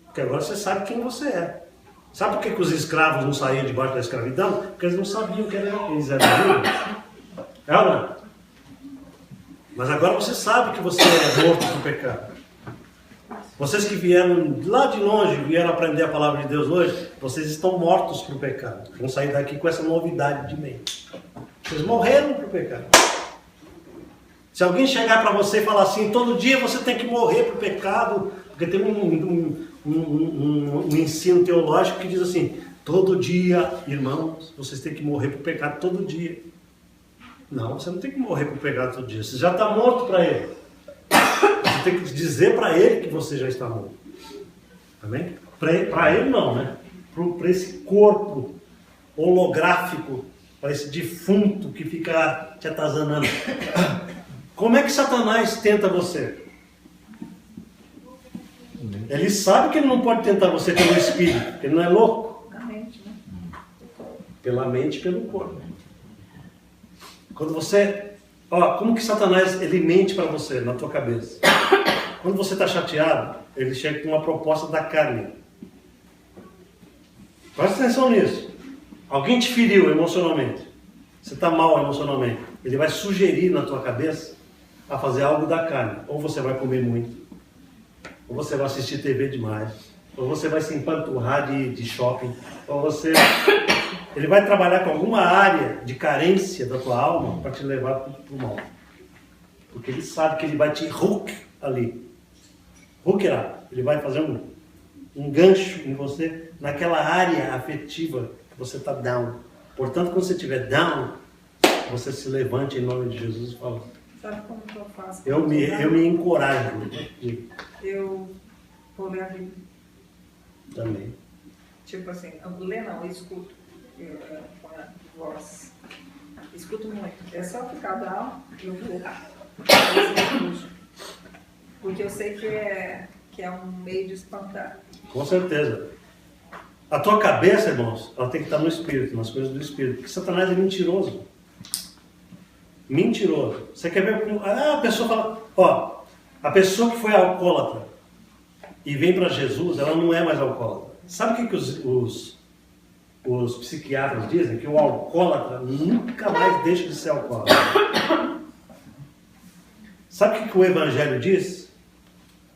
Porque agora você sabe quem você é. Sabe por que os escravos não saíam debaixo da escravidão? Porque eles não sabiam que eles eram livres. É ou não? Mas agora você sabe que você é morto do pecado. Vocês que vieram lá de longe, vieram aprender a palavra de Deus hoje, vocês estão mortos para o pecado. Vão sair daqui com essa novidade de mente. Vocês morreram para o pecado. Se alguém chegar para você e falar assim: todo dia você tem que morrer para o pecado, porque tem um ensino teológico que diz assim: todo dia, irmãos, vocês têm que morrer para o pecado todo dia. Não, você não tem que morrer para o pecado todo dia. Você já está morto para ele. Você tem que dizer para ele que você já está morto. Amém? Para ele não, né? Para esse corpo holográfico, para esse defunto que fica te atazanando. Como é que Satanás tenta você? Ele sabe que ele não pode tentar você pelo espírito, porque ele não é louco. Na mente, né? Pela mente e pelo corpo. Quando você... Ó, como que Satanás ele mente para você, na tua cabeça? Quando você está chateado, ele chega com uma proposta da carne. Presta atenção nisso. Alguém te feriu emocionalmente. Você está mal emocionalmente. Ele vai sugerir na tua cabeça a fazer algo da carne. Ou você vai comer muito, ou você vai assistir TV demais, ou você vai se empanturrar de shopping, ou você... Ele vai trabalhar com alguma área de carência da tua alma para te levar para o mal. Porque ele sabe que ele vai te hook ali. Hookear. Ele vai fazer um gancho em você naquela área afetiva que você está down. Portanto, quando você estiver down, você se levante em nome de Jesus e fala... Sabe como que eu faço? Eu me encorajo. Eu vou ler a Bíblia. Também. Tipo assim, ler não, eu escuto. Com a voz. Escuto muito. É só ficar down, eu vou lá. Porque eu sei que é um meio de espantar. Com certeza. A tua cabeça, irmãos, ela tem que estar no Espírito, nas coisas do Espírito. Porque Satanás é mentiroso. Mentiroso. Você quer ver como... a pessoa fala... Ó, a pessoa que foi alcoólatra e vem para Jesus, ela não é mais alcoólatra. Sabe o que os psiquiatras dizem? Que o alcoólatra nunca mais deixa de ser alcoólatra. Sabe o que o Evangelho diz?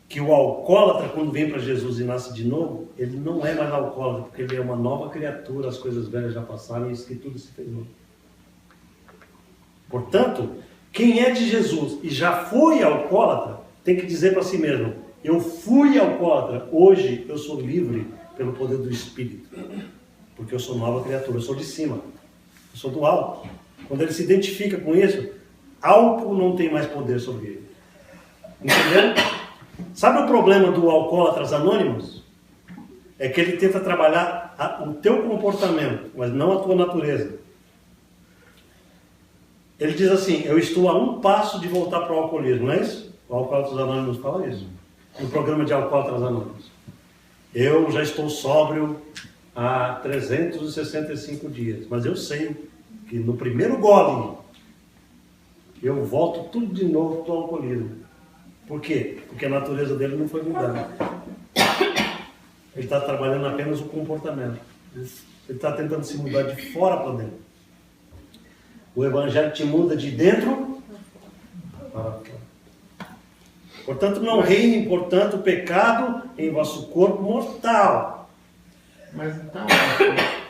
Que o alcoólatra, quando vem para Jesus e nasce de novo, ele não é mais alcoólatra, porque ele é uma nova criatura, as coisas velhas já passaram e isso que tudo se fez novo. Portanto, quem é de Jesus e já foi alcoólatra, tem que dizer para si mesmo, eu fui alcoólatra, hoje eu sou livre pelo poder do Espírito. Porque eu sou nova criatura, eu sou de cima, eu sou do alto. Quando ele se identifica com isso, álcool não tem mais poder sobre ele. Entendeu? Sabe o problema do Alcoólatras Anônimos? É que ele tenta trabalhar o teu comportamento, mas não a tua natureza. Ele diz assim, eu estou a um passo de voltar para o alcoolismo, não é isso? O Alcoólatras Anônimos fala isso. No programa de Alcoólatras Anônimos. Eu já estou sóbrio há 365 dias, mas eu sei que no primeiro gole eu volto tudo de novo para o alcoolismo. Por quê? Porque a natureza dele não foi mudada. Ele está trabalhando apenas o comportamento. Ele está tentando se mudar de fora para dentro. O Evangelho te muda de dentro para fora. Portanto, não reine, portanto, o pecado em vosso corpo mortal. Mas então,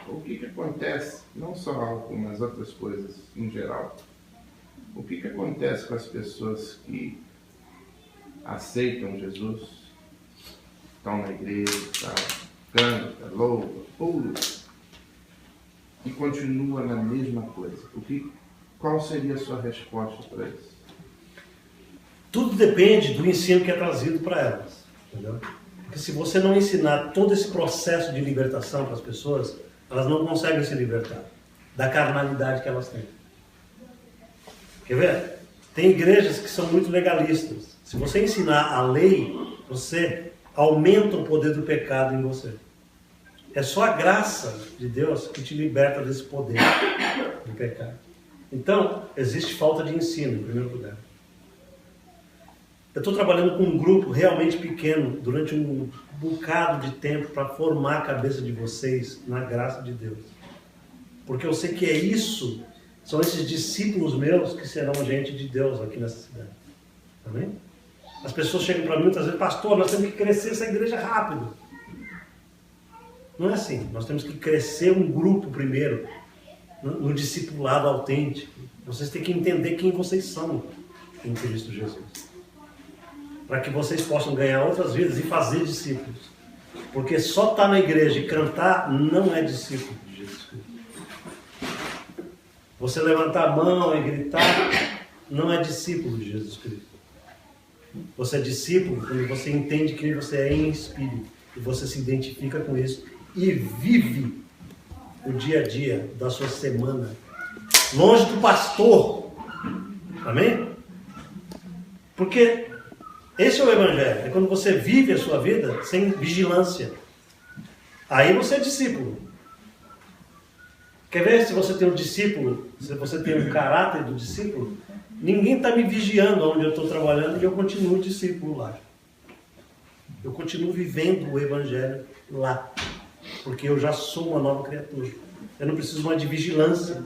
o que acontece, não só álcool, mas outras coisas em geral, o que acontece com as pessoas que aceitam Jesus, estão na igreja, canta, louva, pula, e continua na mesma coisa? Qual seria a sua resposta para isso? Tudo depende do ensino que é trazido para elas. Entendeu? Porque se você não ensinar todo esse processo de libertação para as pessoas, elas não conseguem se libertar da carnalidade que elas têm. Quer ver? Tem igrejas que são muito legalistas. Se você ensinar a lei, você aumenta o poder do pecado em você. É só a graça de Deus que te liberta desse poder do pecado. Então, existe falta de ensino, em primeiro lugar. Eu estou trabalhando com um grupo realmente pequeno, durante um bocado de tempo, para formar a cabeça de vocês na graça de Deus. Porque eu sei que é isso, são esses discípulos meus que serão gente de Deus aqui nessa cidade. Amém? As pessoas chegam para mim muitas vezes, pastor, nós temos que crescer essa igreja rápido. Não é assim, nós temos que crescer um grupo primeiro, no discipulado autêntico. Vocês têm que entender quem vocês são em Cristo Jesus. Para que vocês possam ganhar outras vidas e fazer discípulos. Porque só estar na igreja e cantar não é discípulo de Jesus Cristo. Você levantar a mão e gritar não é discípulo de Jesus Cristo. Você é discípulo quando você entende quem você é em espírito. E você se identifica com isso. E vive o dia a dia da sua semana. Longe do pastor. Amém? Porque esse é o Evangelho. É quando você vive a sua vida sem vigilância. Aí você é discípulo. Quer ver se você tem um discípulo? Se você tem um caráter do discípulo? Ninguém está me vigiando onde eu estou trabalhando e eu continuo discípulo lá. Eu continuo vivendo o Evangelho lá. Porque eu já sou uma nova criatura. Eu não preciso mais de vigilância.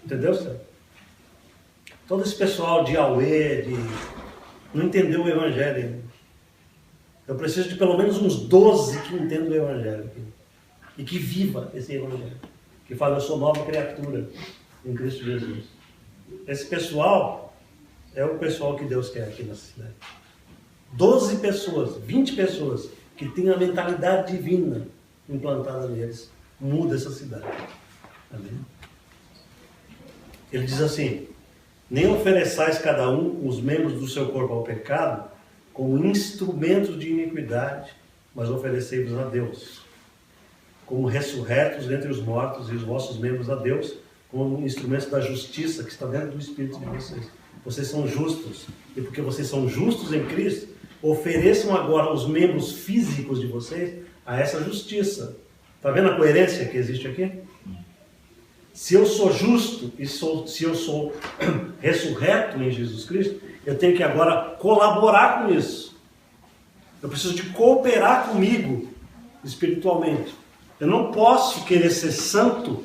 Entendeu, senhor? Todo esse pessoal de Aue, não entendeu o Evangelho ainda. Eu preciso de pelo menos uns 12 que entendam o Evangelho aqui. E que viva esse Evangelho. Que fala, eu sou nova criatura em Cristo Jesus. Esse pessoal é o pessoal que Deus quer aqui nessa cidade. 12 pessoas, 20 pessoas que têm a mentalidade divina implantada neles, muda essa cidade. Amém? Ele diz assim, nem ofereçais cada um os membros do seu corpo ao pecado como instrumentos de iniquidade, mas oferecei-vos a Deus, como ressurretos entre os mortos, e os vossos membros a Deus, como instrumentos da justiça que está dentro do Espírito de vocês. Vocês são justos, e porque vocês são justos em Cristo, ofereçam agora os membros físicos de vocês a essa justiça. Está vendo a coerência que existe aqui? Se eu sou justo e se eu sou ressurreto em Jesus Cristo, eu tenho que agora colaborar com isso. Eu preciso de cooperar comigo espiritualmente. Eu não posso querer ser santo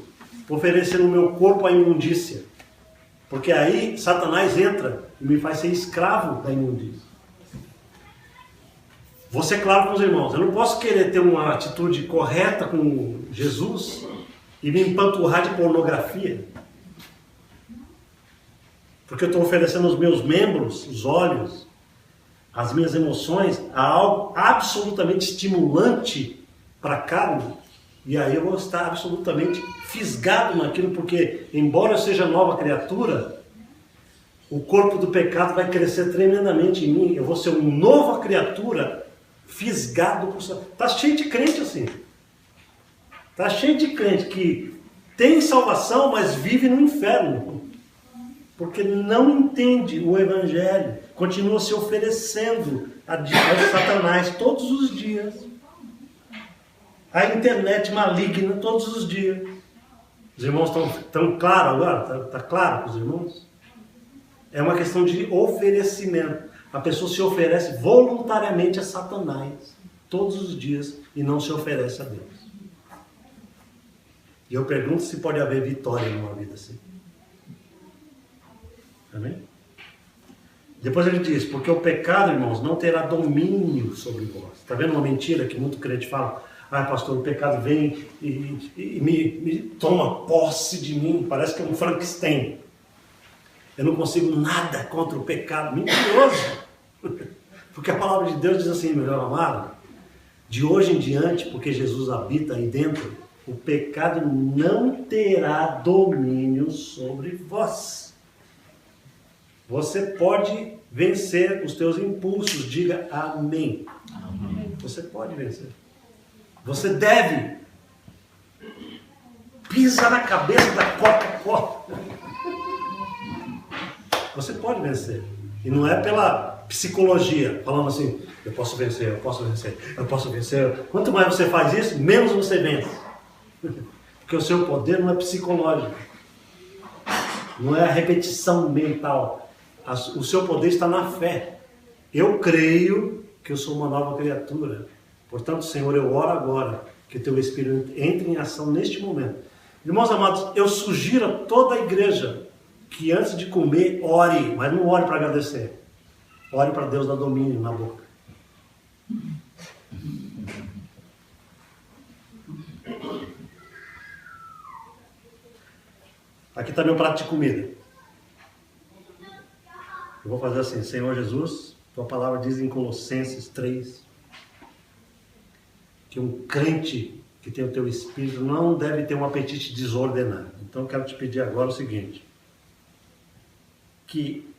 oferecendo o meu corpo à imundícia. Porque aí Satanás entra e me faz ser escravo da imundícia. Vou ser claro com os irmãos. Eu não posso querer ter uma atitude correta com Jesus e me empanturrar de pornografia. Porque eu estou oferecendo os meus membros, os olhos, as minhas emoções, a algo absolutamente estimulante para a carne. E aí eu vou estar absolutamente fisgado naquilo, porque, embora eu seja nova criatura, o corpo do pecado vai crescer tremendamente em mim. Eu vou ser uma nova criatura fisgado por... Está cheio de crente assim. Está cheio de crente que tem salvação, mas vive no inferno. Porque não entende o Evangelho. Continua se oferecendo a Satanás todos os dias. A internet maligna todos os dias. Os irmãos estão claros agora? Está claro para os irmãos? É uma questão de oferecimento. A pessoa se oferece voluntariamente a Satanás todos os dias e não se oferece a Deus. E eu pergunto se pode haver vitória numa vida assim. Amém? Depois ele diz, porque o pecado, irmãos, não terá domínio sobre vós. Está vendo uma mentira que muito crente fala? Ah, pastor, o pecado vem e me toma posse de mim. Parece que é um Frankenstein. Eu não consigo nada contra o pecado. Mentiroso! Porque a palavra de Deus diz assim, meu amado, de hoje em diante, porque Jesus habita aí dentro, o pecado não terá domínio sobre vós. Você pode vencer os teus impulsos. Diga amém. Amém. Você pode vencer. Você deve. Pisa na cabeça da Coca-Cola. Você pode vencer. E não é pela psicologia, falando assim, eu posso vencer, eu posso vencer, eu posso vencer. Quanto mais você faz isso, menos você vence. Porque o seu poder não é psicológico. Não é a repetição mental. O seu poder está na fé. Eu creio que eu sou uma nova criatura. Portanto, Senhor, eu oro agora que teu Espírito entre em ação neste momento. Irmãos amados, eu sugiro a toda a igreja que antes de comer, ore, mas não ore para agradecer. Ore para Deus dar domínio na boca. Aqui está meu prato de comida. Eu vou fazer assim, Senhor Jesus, tua palavra diz em Colossenses 3, que um crente que tem o teu Espírito não deve ter um apetite desordenado. Então eu quero te pedir agora o seguinte, que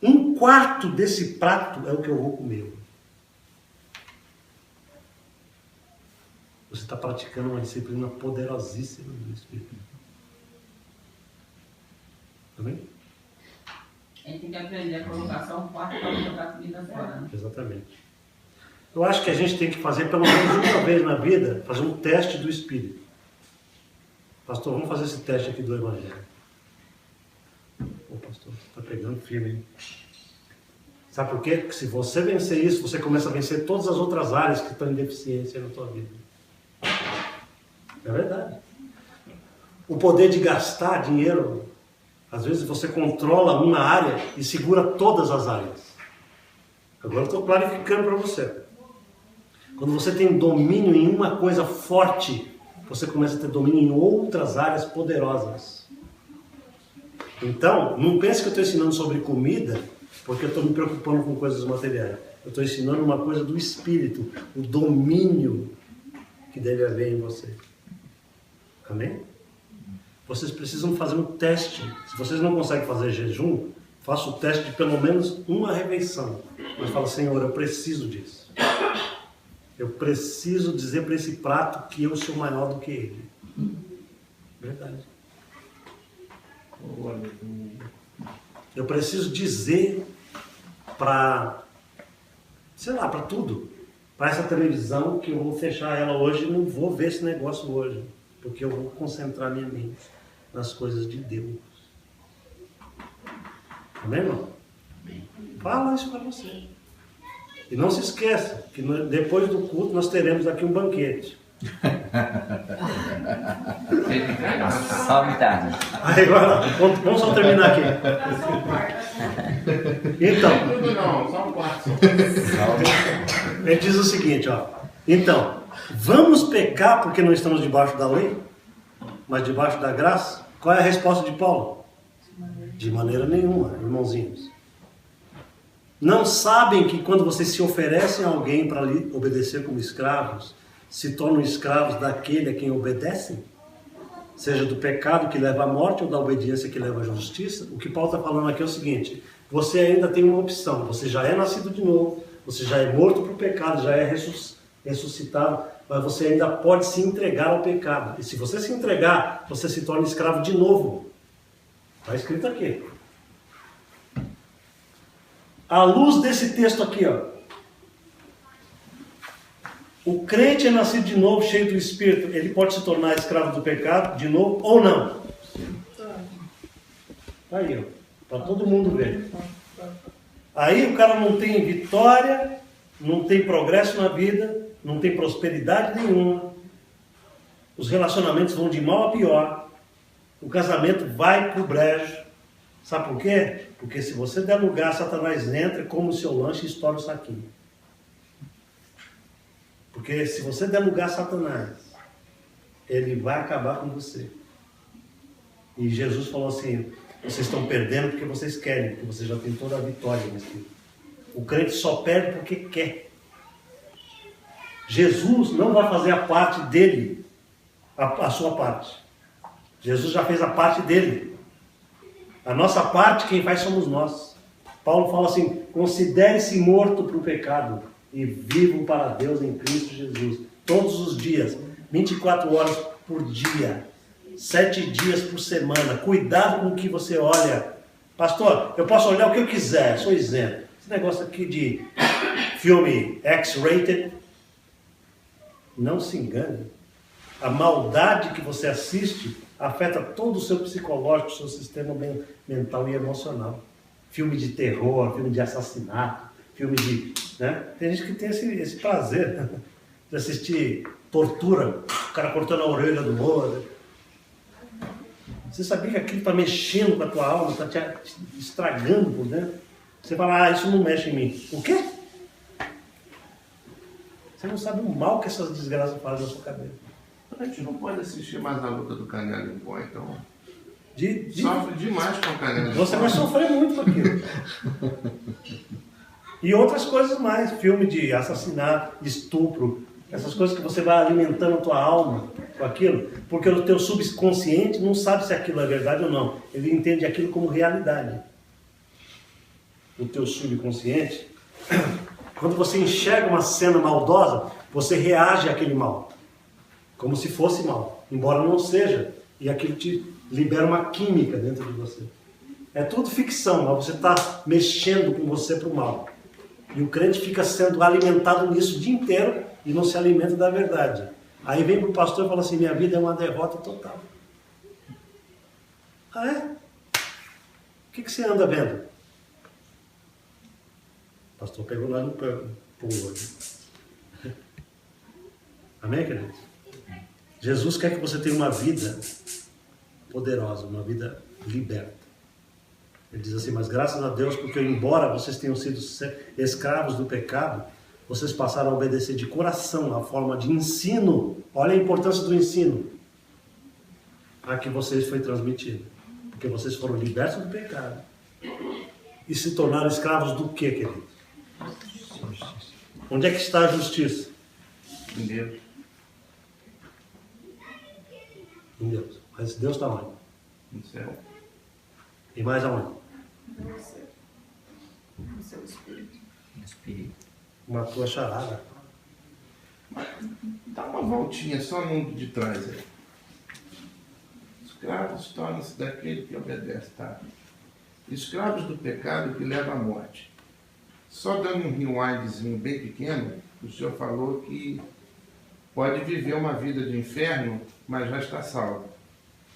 1/4 desse prato é o que eu vou comer. Você está praticando uma disciplina poderosíssima do Espírito. Amém? A gente tem que aprender a colocar só um quarto para botar a comida fora. Né? Exatamente. Eu acho que a gente tem que fazer pelo menos uma vez na vida, fazer um teste do Espírito. Pastor, vamos fazer esse teste aqui do Evangelho. Ô pastor, você está pegando firme, hein? Sabe por quê? Porque se você vencer isso, você começa a vencer todas as outras áreas que estão em deficiência na tua vida. É verdade. O poder de gastar dinheiro, às vezes você controla uma área e segura todas as áreas. Agora eu estou clarificando para você. Quando você tem domínio em uma coisa forte, você começa a ter domínio em outras áreas poderosas. Então, não pense que eu estou ensinando sobre comida, porque eu estou me preocupando com coisas materiais. Eu estou ensinando uma coisa do espírito, o domínio que deve haver em você. Amém? Vocês precisam fazer um teste. Se vocês não conseguem fazer jejum, faça o teste de pelo menos uma refeição. Mas fala, Senhor, eu preciso disso. Eu preciso dizer para esse prato que eu sou maior do que ele. Verdade. Eu preciso dizer para, sei lá, para tudo. Para essa televisão que eu vou fechar ela hoje e não vou ver esse negócio hoje. Porque eu vou concentrar minha mente nas coisas de Deus. Amém, irmão? Fala isso para você. E não se esqueça que depois do culto nós teremos aqui um banquete. Só metade. Aí, agora, vamos só terminar aqui. Então, Não, só um quarto. ele diz o seguinte, ó. Então, vamos pecar porque não estamos debaixo da lei, mas debaixo da graça? Qual é a resposta de Paulo? De maneira nenhuma, irmãozinhos. Não sabem que quando vocês se oferecem a alguém para lhe obedecer como escravos, se tornam escravos daquele a quem obedecem? Seja do pecado que leva à morte ou da obediência que leva à justiça? O que Paulo está falando aqui é o seguinte: você ainda tem uma opção, você já é nascido de novo, você já é morto para o pecado, já é ressuscitado, mas você ainda pode se entregar ao pecado. E se você se entregar, você se torna escravo de novo. Está escrito aqui. À luz desse texto aqui, ó, o crente é nascido de novo, cheio do Espírito, ele pode se tornar escravo do pecado de novo ou não? Aí, ó, para todo mundo ver. Aí o cara não tem vitória, não tem progresso na vida, não tem prosperidade nenhuma, os relacionamentos vão de mal a pior, o casamento vai pro brejo. Sabe por quê? Porque se você der lugar, Satanás entra, come o seu lanche e estoura o saquinho. Porque se você der lugar a Satanás, ele vai acabar com você. E Jesus falou assim: vocês estão perdendo porque vocês querem, porque vocês já têm toda a vitória nesse livro. O crente só perde porque quer. Jesus não vai fazer a parte dele, a sua parte. Jesus já fez a parte dele. A nossa parte, quem faz somos nós. Paulo fala assim: considere-se morto para o pecado e vivo para Deus em Cristo Jesus. Todos os dias, 24 horas por dia, 7 dias por semana. Cuidado com o que você olha. Pastor, eu posso olhar o que eu quiser, sou isento. Esse negócio aqui de filme X-rated, não se engane. A maldade que você assiste afeta todo o seu psicológico, o seu sistema mental e emocional. Filme de terror, filme de assassinato, filme de... Né? Tem gente que tem esse prazer de assistir tortura, o cara cortando a orelha do outro. Você sabia que aquilo está mexendo com a tua alma, está te estragando por dentro? Você fala, isso não mexe em mim. O quê? Você não sabe o mal que essas desgraças fazem na sua cabeça. A gente não pode assistir mais a luta do Canelo em pó, então. De Sofre demais com o Canelo. Você vai sofrer muito com aquilo. E outras coisas mais, filme de assassinato, estupro, essas coisas que você vai alimentando a tua alma com aquilo, porque o teu subconsciente não sabe se aquilo é verdade ou não. Ele entende aquilo como realidade. O teu subconsciente, quando você enxerga uma cena maldosa, você reage àquele mal, como se fosse mal, embora não seja, e aquilo te libera uma química dentro de você. É tudo ficção, mas você está mexendo com você para o mal. E o crente fica sendo alimentado nisso o dia inteiro e não se alimenta da verdade. Aí vem para o pastor e fala assim: minha vida é uma derrota total. Ah, é? O que você anda vendo? O pastor pegou lá no pulo. Amém, queridos? Jesus quer que você tenha uma vida poderosa, uma vida liberta. Ele diz assim, mas graças a Deus, porque embora vocês tenham sido escravos do pecado, vocês passaram a obedecer de coração a forma de ensino. Olha a importância do ensino a que vocês foi transmitido. Porque vocês foram libertos do pecado e se tornaram escravos do que, queridos? Onde é que está a justiça? Em Deus. Em Deus. Mas Deus está onde? No céu. E mais aonde? No seu espírito. Espírito. Uma tua charada. Dá uma voltinha só no mundo de trás aí. Escravos tornam-se daquele que obedece, tá? Escravos do pecado que leva à morte. Só dando um rewindzinho bem pequeno, o senhor falou que pode viver uma vida de inferno, mas já está salvo.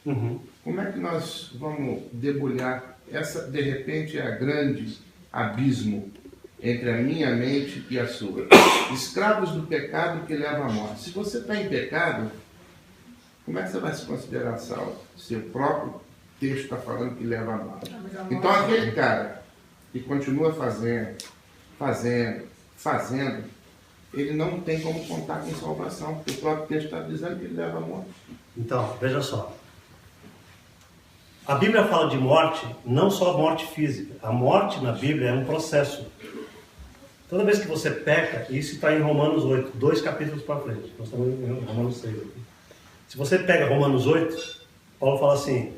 Uhum. Como é que nós vamos debulhar essa, de repente, é a grande abismo entre a minha mente e a sua? Escravos do pecado que leva à morte. Se você está em pecado, como é que você vai se considerar salvo? Se o próprio texto está falando que leva à morte. Então aquele cara que continua fazendo, ele não tem como contar com salvação, porque o próprio texto está dizendo que ele leva à morte. Então, veja só. A Bíblia fala de morte, não só morte física. A morte na Bíblia é um processo. Toda vez que você peca, isso está em Romanos 8, 2 capítulos para frente. Nós estamos em Romanos 6 aqui. Se você pega Romanos 8, Paulo fala assim,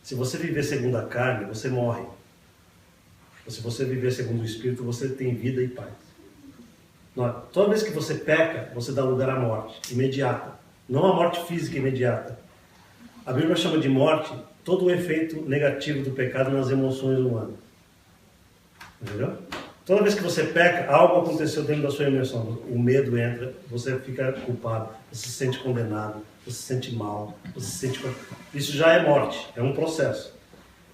se você viver segundo a carne, você morre. Se você viver segundo o Espírito, você tem vida e paz. Toda vez que você peca, você dá lugar à morte imediata. Não a morte física imediata. A Bíblia chama de morte todo o efeito negativo do pecado nas emoções humanas. Entendeu? Toda vez que você peca, algo aconteceu dentro da sua emoção. O medo entra, você fica culpado, você se sente condenado, você se sente mal, você se sente... Isso já é morte, é um processo.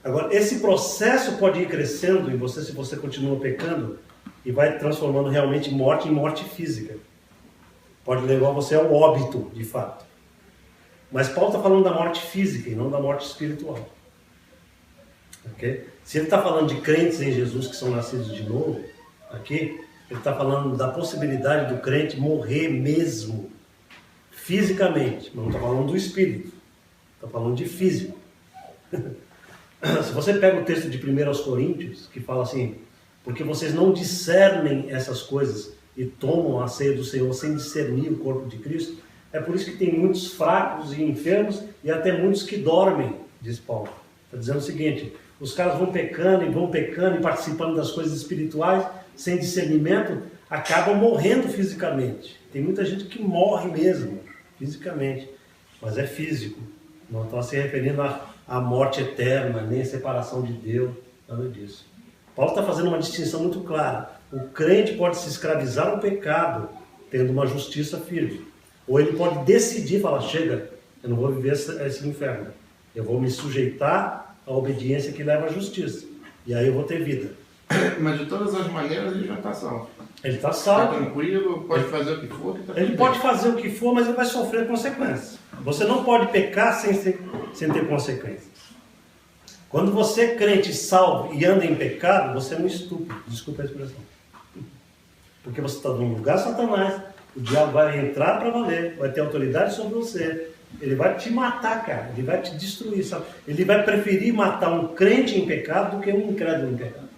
Agora, esse processo pode ir crescendo em você se você continua pecando e vai transformando realmente morte em morte física. Pode levar você ao óbito, de fato. Mas Paulo está falando da morte física e não da morte espiritual. Okay? Se ele está falando de crentes em Jesus que são nascidos de novo, aqui, ele está falando da possibilidade do crente morrer mesmo, fisicamente. Não está falando do espírito, está falando de físico. Se você pega o texto de 1 Coríntios, que fala assim, porque vocês não discernem essas coisas e tomam a ceia do Senhor sem discernir o corpo de Cristo, é por isso que tem muitos fracos e enfermos e até muitos que dormem, diz Paulo. Está dizendo o seguinte, os caras vão pecando e participando das coisas espirituais, sem discernimento, acabam morrendo fisicamente. Tem muita gente que morre mesmo, fisicamente, mas é físico. Não está se referindo à morte eterna, nem à separação de Deus, nada disso. Paulo está fazendo uma distinção muito clara. O crente pode se escravizar ao pecado, tendo uma justiça firme. Ou ele pode decidir, falar, chega, eu não vou viver esse inferno. Eu vou me sujeitar à obediência que leva à justiça. E aí eu vou ter vida. Mas de todas as maneiras ele já está salvo. Ele está Está salvo. tranquilo, pode fazer o que for. Que tá Ele tudo pode bem. fazer o que for, mas ele vai sofrer consequências. Você não pode pecar sem ter consequências. Quando você é crente salvo e anda em pecado, você é um estúpido. Desculpa a expressão. Porque você está num lugar Satanás. O diabo vai entrar para valer, vai ter autoridade sobre você. Ele vai te matar, cara. Ele vai te destruir, sabe? Ele vai preferir matar um crente em pecado do que um incrédulo em pecado.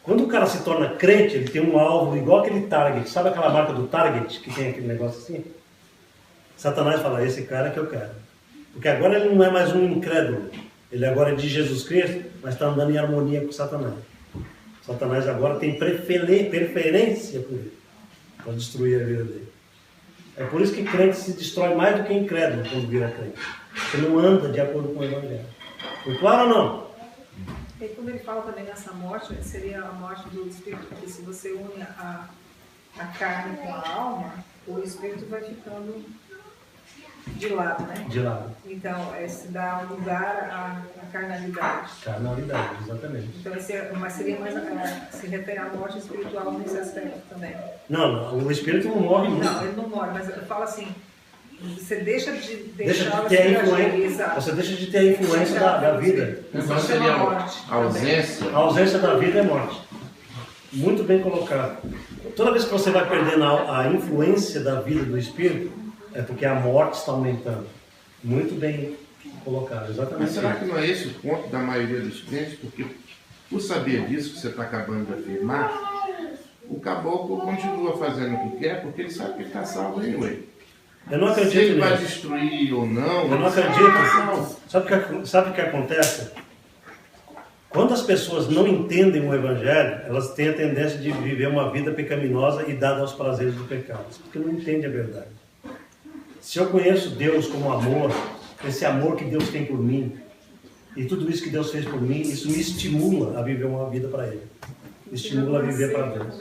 Quando o cara se torna crente, ele tem um alvo igual aquele target. Sabe aquela marca do target, que tem aquele negócio assim? Satanás fala, esse cara que eu quero. Porque agora ele não é mais um incrédulo. Ele agora é de Jesus Cristo, mas está andando em harmonia com Satanás. Satanás agora tem preferência por ele. Para destruir a vida dele. É por isso que crente se destrói mais do que incrédulo quando vira crente. Porque não anda de acordo com o Evangelho. Foi claro ou não? E quando ele fala também nessa morte, seria a morte do espírito, porque se você une a carne com a alma, o espírito vai ficando de lado, né? De lado. Então, se dá lugar à carnalidade. Carnalidade, exatamente. Então, mas seria mais se refere à morte espiritual nesse aspecto também. Não, o espírito não morre nunca. Não, ele não morre, mas eu falo assim, Você deixa de Deixa deixar de ter a influência. evangelizar. Você deixa de ter a influência da vida. Então Isso é seria uma morte a ausência. A ausência da vida é morte. Muito bem colocado. Toda vez que você vai perdendo a influência da vida do Espírito, é porque a morte está aumentando. Muito bem colocado, Mas exatamente. será que não é esse o ponto da maioria dos crentes? Porque, por saber disso que você está acabando de afirmar, o caboclo continua fazendo o que quer, porque ele sabe que ele está salvo anyway. Eu não Se acredito ele vai nisso. destruir ou não, Eu não ele sabe que acredito. está salvo. Sabe o que acontece? Quando as pessoas não entendem o Evangelho, elas têm a tendência de viver uma vida pecaminosa e dada aos prazeres do pecado, porque não entendem a verdade. Se eu conheço Deus como amor, esse amor que Deus tem por mim, e tudo isso que Deus fez por mim, isso me estimula a viver uma vida para Ele. Me estimula a viver para Deus.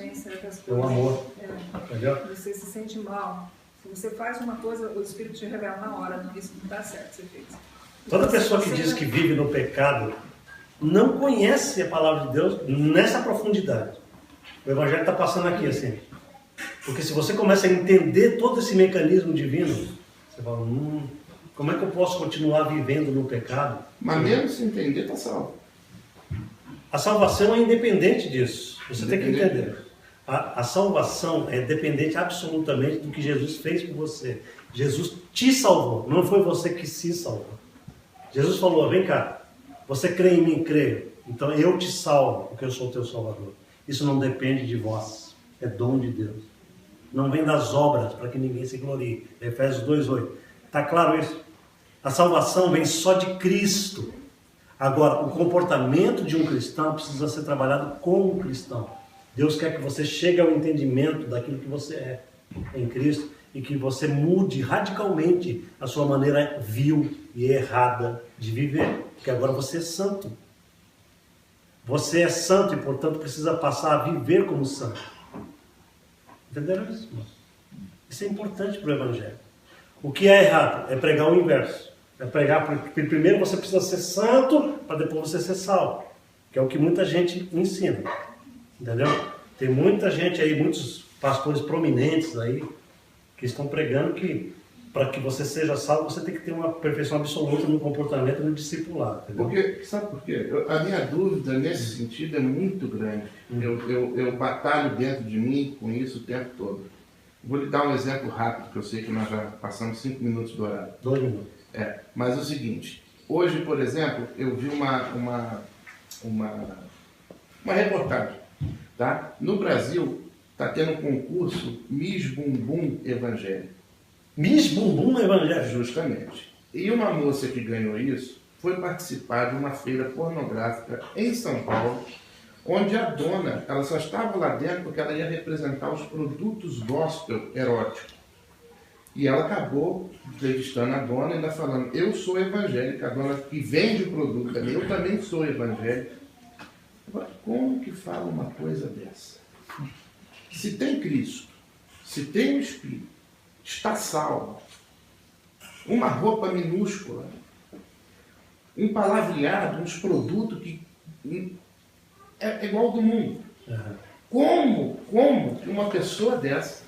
É um amor. Entendeu? Você se sente mal. Se você faz uma coisa, o Espírito te revela na hora, não, isso não dá certo, você fez. Toda pessoa que diz que vive no pecado não conhece a palavra de Deus nessa profundidade. O Evangelho está passando aqui assim. Porque se você começa a entender todo esse mecanismo divino, você fala, como é que eu posso continuar vivendo no pecado? Mas mesmo se entender, está salvo. A salvação é independente disso. Você tem que entender. A salvação é dependente absolutamente do que Jesus fez por você. Jesus te salvou, não foi você que se salvou. Jesus falou, vem cá, você crê em mim? Creio. Então eu te salvo, porque eu sou o teu salvador. Isso não depende de vós, é dom de Deus. Não vem das obras, para que ninguém se glorie. Efésios 2:8. Está claro isso? A salvação vem só de Cristo. Agora, o comportamento de um cristão precisa ser trabalhado com um cristão. Deus quer que você chegue ao entendimento daquilo que você é em Cristo e que você mude radicalmente a sua maneira vil e errada de viver. Porque agora você é santo. Você é santo e, portanto, precisa passar a viver como santo. Entenderam isso? Isso é importante para o Evangelho. O que é errado? É pregar o inverso. É pregar, porque primeiro você precisa ser santo para depois você ser salvo. Que é o que muita gente ensina. Entendeu? Tem muita gente aí, muitos pastores prominentes aí, que estão pregando que para que você seja salvo, você tem que ter uma perfeição absoluta no comportamento e no discipulado. Entendeu? Porque, sabe por quê? A minha dúvida nesse sentido é muito grande. Eu batalho dentro de mim com isso o tempo todo. Vou lhe dar um exemplo rápido, que eu sei que nós já passamos 5 minutos do horário. 2 minutos. Mas é o seguinte, hoje, por exemplo, eu vi uma reportagem. Tá? No Brasil, está tendo um concurso Miss Bumbum Evangélico. Miss Bumbum Evangélico. Justamente. E uma moça que ganhou isso foi participar de uma feira pornográfica em São Paulo, onde a dona, ela só estava lá dentro porque ela ia representar os produtos gospel eróticos. E ela acabou entrevistando a dona e ainda falando, eu sou evangélica, a dona que vende o produto também, eu também sou evangélica. Agora, como que fala uma coisa dessa? Se tem Cristo, se tem o Espírito, está salvo, uma roupa minúscula, um palavreado, uns produtos que é igual ao do mundo. Como que uma pessoa dessa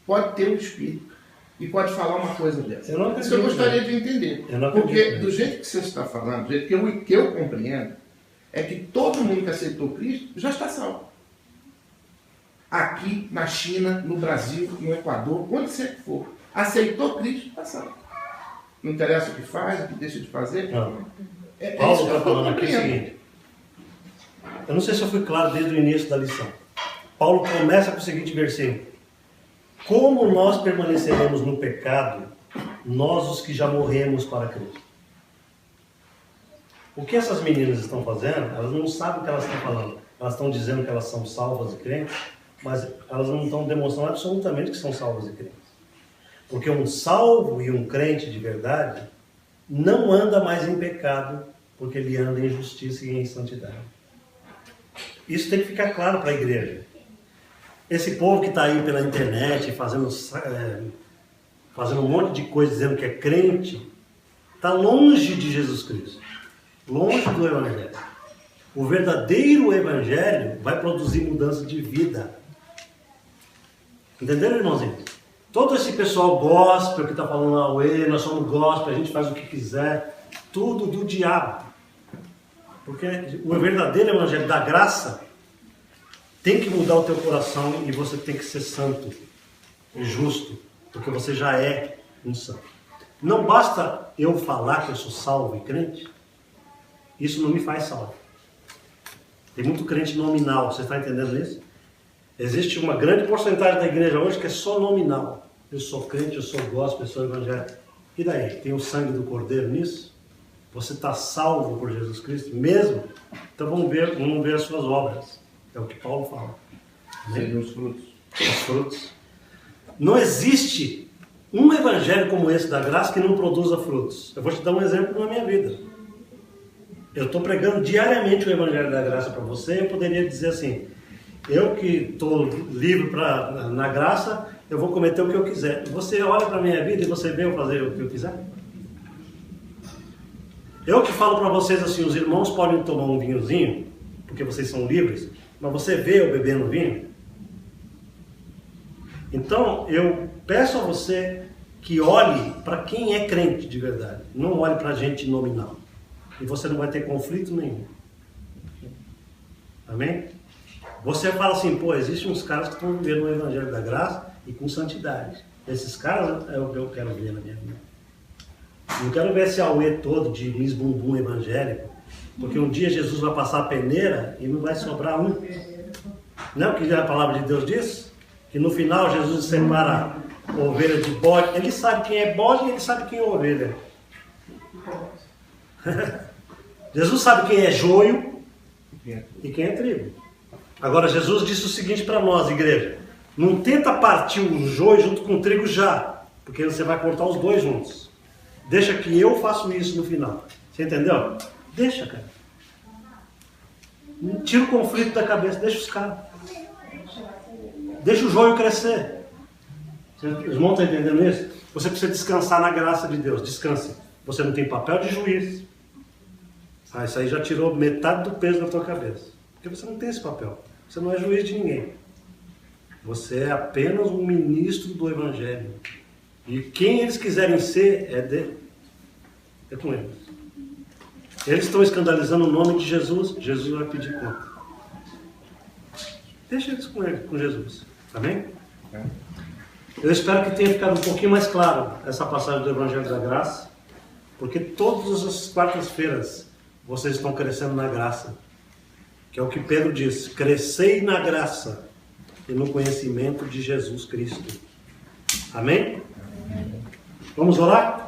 pode ter o Espírito e pode falar uma coisa dessa? Isso eu gostaria de entender. Porque do jeito que você está falando, do jeito que eu compreendo, é que todo mundo que aceitou Cristo já está salvo. Aqui, na China, no Brasil, no Equador, onde você for, aceitou Cristo, está salvo. Não interessa o que faz, o que deixa de fazer. Não. Paulo está falando aqui o seguinte. Eu não sei se eu fui claro desde o início da lição. Paulo começa com o seguinte versículo. Como nós permaneceremos no pecado, nós os que já morremos para Cristo? O que essas meninas estão fazendo, elas não sabem o que elas estão falando. Elas estão dizendo que elas são salvas e crentes, mas elas não estão demonstrando absolutamente que são salvas e crentes. Porque um salvo e um crente de verdade não anda mais em pecado, porque ele anda em justiça e em santidade. Isso tem que ficar claro para a igreja. Esse povo que está aí pela internet fazendo um monte de coisa dizendo que é crente, está longe de Jesus Cristo. Longe do Evangelho. O verdadeiro Evangelho vai produzir mudança de vida. Entenderam, irmãozinhos? Todo esse pessoal gospel que está falando Aue, nós somos gospel, a gente faz o que quiser, tudo do diabo. Porque o verdadeiro evangelho da graça tem que mudar o teu coração e você tem que ser santo e justo, porque você já é um santo. Não basta eu falar que eu sou salvo e crente, isso não me faz salvo. Tem muito crente nominal, você está entendendo isso? Existe uma grande porcentagem da igreja hoje que é só nominal. Eu sou crente, eu sou gospel, eu sou evangélico. E daí? Tem o sangue do Cordeiro nisso? Você está salvo por Jesus Cristo mesmo? Então vamos ver as suas obras. É o que Paulo fala. Sejam os frutos. Os frutos. Não existe um evangelho como esse da graça que não produza frutos. Eu vou te dar um exemplo na minha vida. Eu estou pregando diariamente o evangelho da graça para você. Eu poderia dizer assim: eu que estou livre na graça, eu vou cometer o que eu quiser. Você olha para a minha vida e você vê eu fazer o que eu quiser? Eu que falo para vocês assim: os irmãos podem tomar um vinhozinho, porque vocês são livres, mas você vê eu bebendo vinho? Então, eu peço a você que olhe para quem é crente de verdade. Não olhe para gente nominal. E você não vai ter conflito nenhum. Amém? Você fala assim: pô, existem uns caras que estão vivendo o evangelho da graça e com santidade. Esses caras é o que eu quero ver na minha vida. Não quero ver esse auê todo de Miss Bumbum evangélico, porque um dia Jesus vai passar a peneira e não vai sobrar um. Não é o que a palavra de Deus diz? Que no final Jesus separa ovelha de bode. Ele sabe quem é bode e ele sabe quem é ovelha. Jesus sabe quem é joio e quem é trigo. Agora Jesus disse o seguinte para nós, igreja: não tenta partir o joio junto com o trigo já, porque você vai cortar os dois juntos. Deixa que eu faço isso no final. Você entendeu? Deixa, cara. Tira o conflito da cabeça, deixa os caras. Deixa o joio crescer. Os irmãos estão entendendo isso? Você precisa descansar na graça de Deus. Descanse. Você não tem papel de juiz. Isso aí já tirou metade do peso da tua cabeça. Porque você não tem esse papel. Você não é juiz de ninguém. Você é apenas um ministro do Evangelho. E quem eles quiserem ser é com eles. Eles estão escandalizando o nome de Jesus. Jesus vai pedir conta. Deixa eles com Jesus. Amém? Eu espero que tenha ficado um pouquinho mais claro essa passagem do Evangelho da Graça. Porque todas as quartas-feiras vocês estão crescendo na graça. Que é o que Pedro diz: crescei na graça e no conhecimento de Jesus Cristo. Amém? Vamos orar?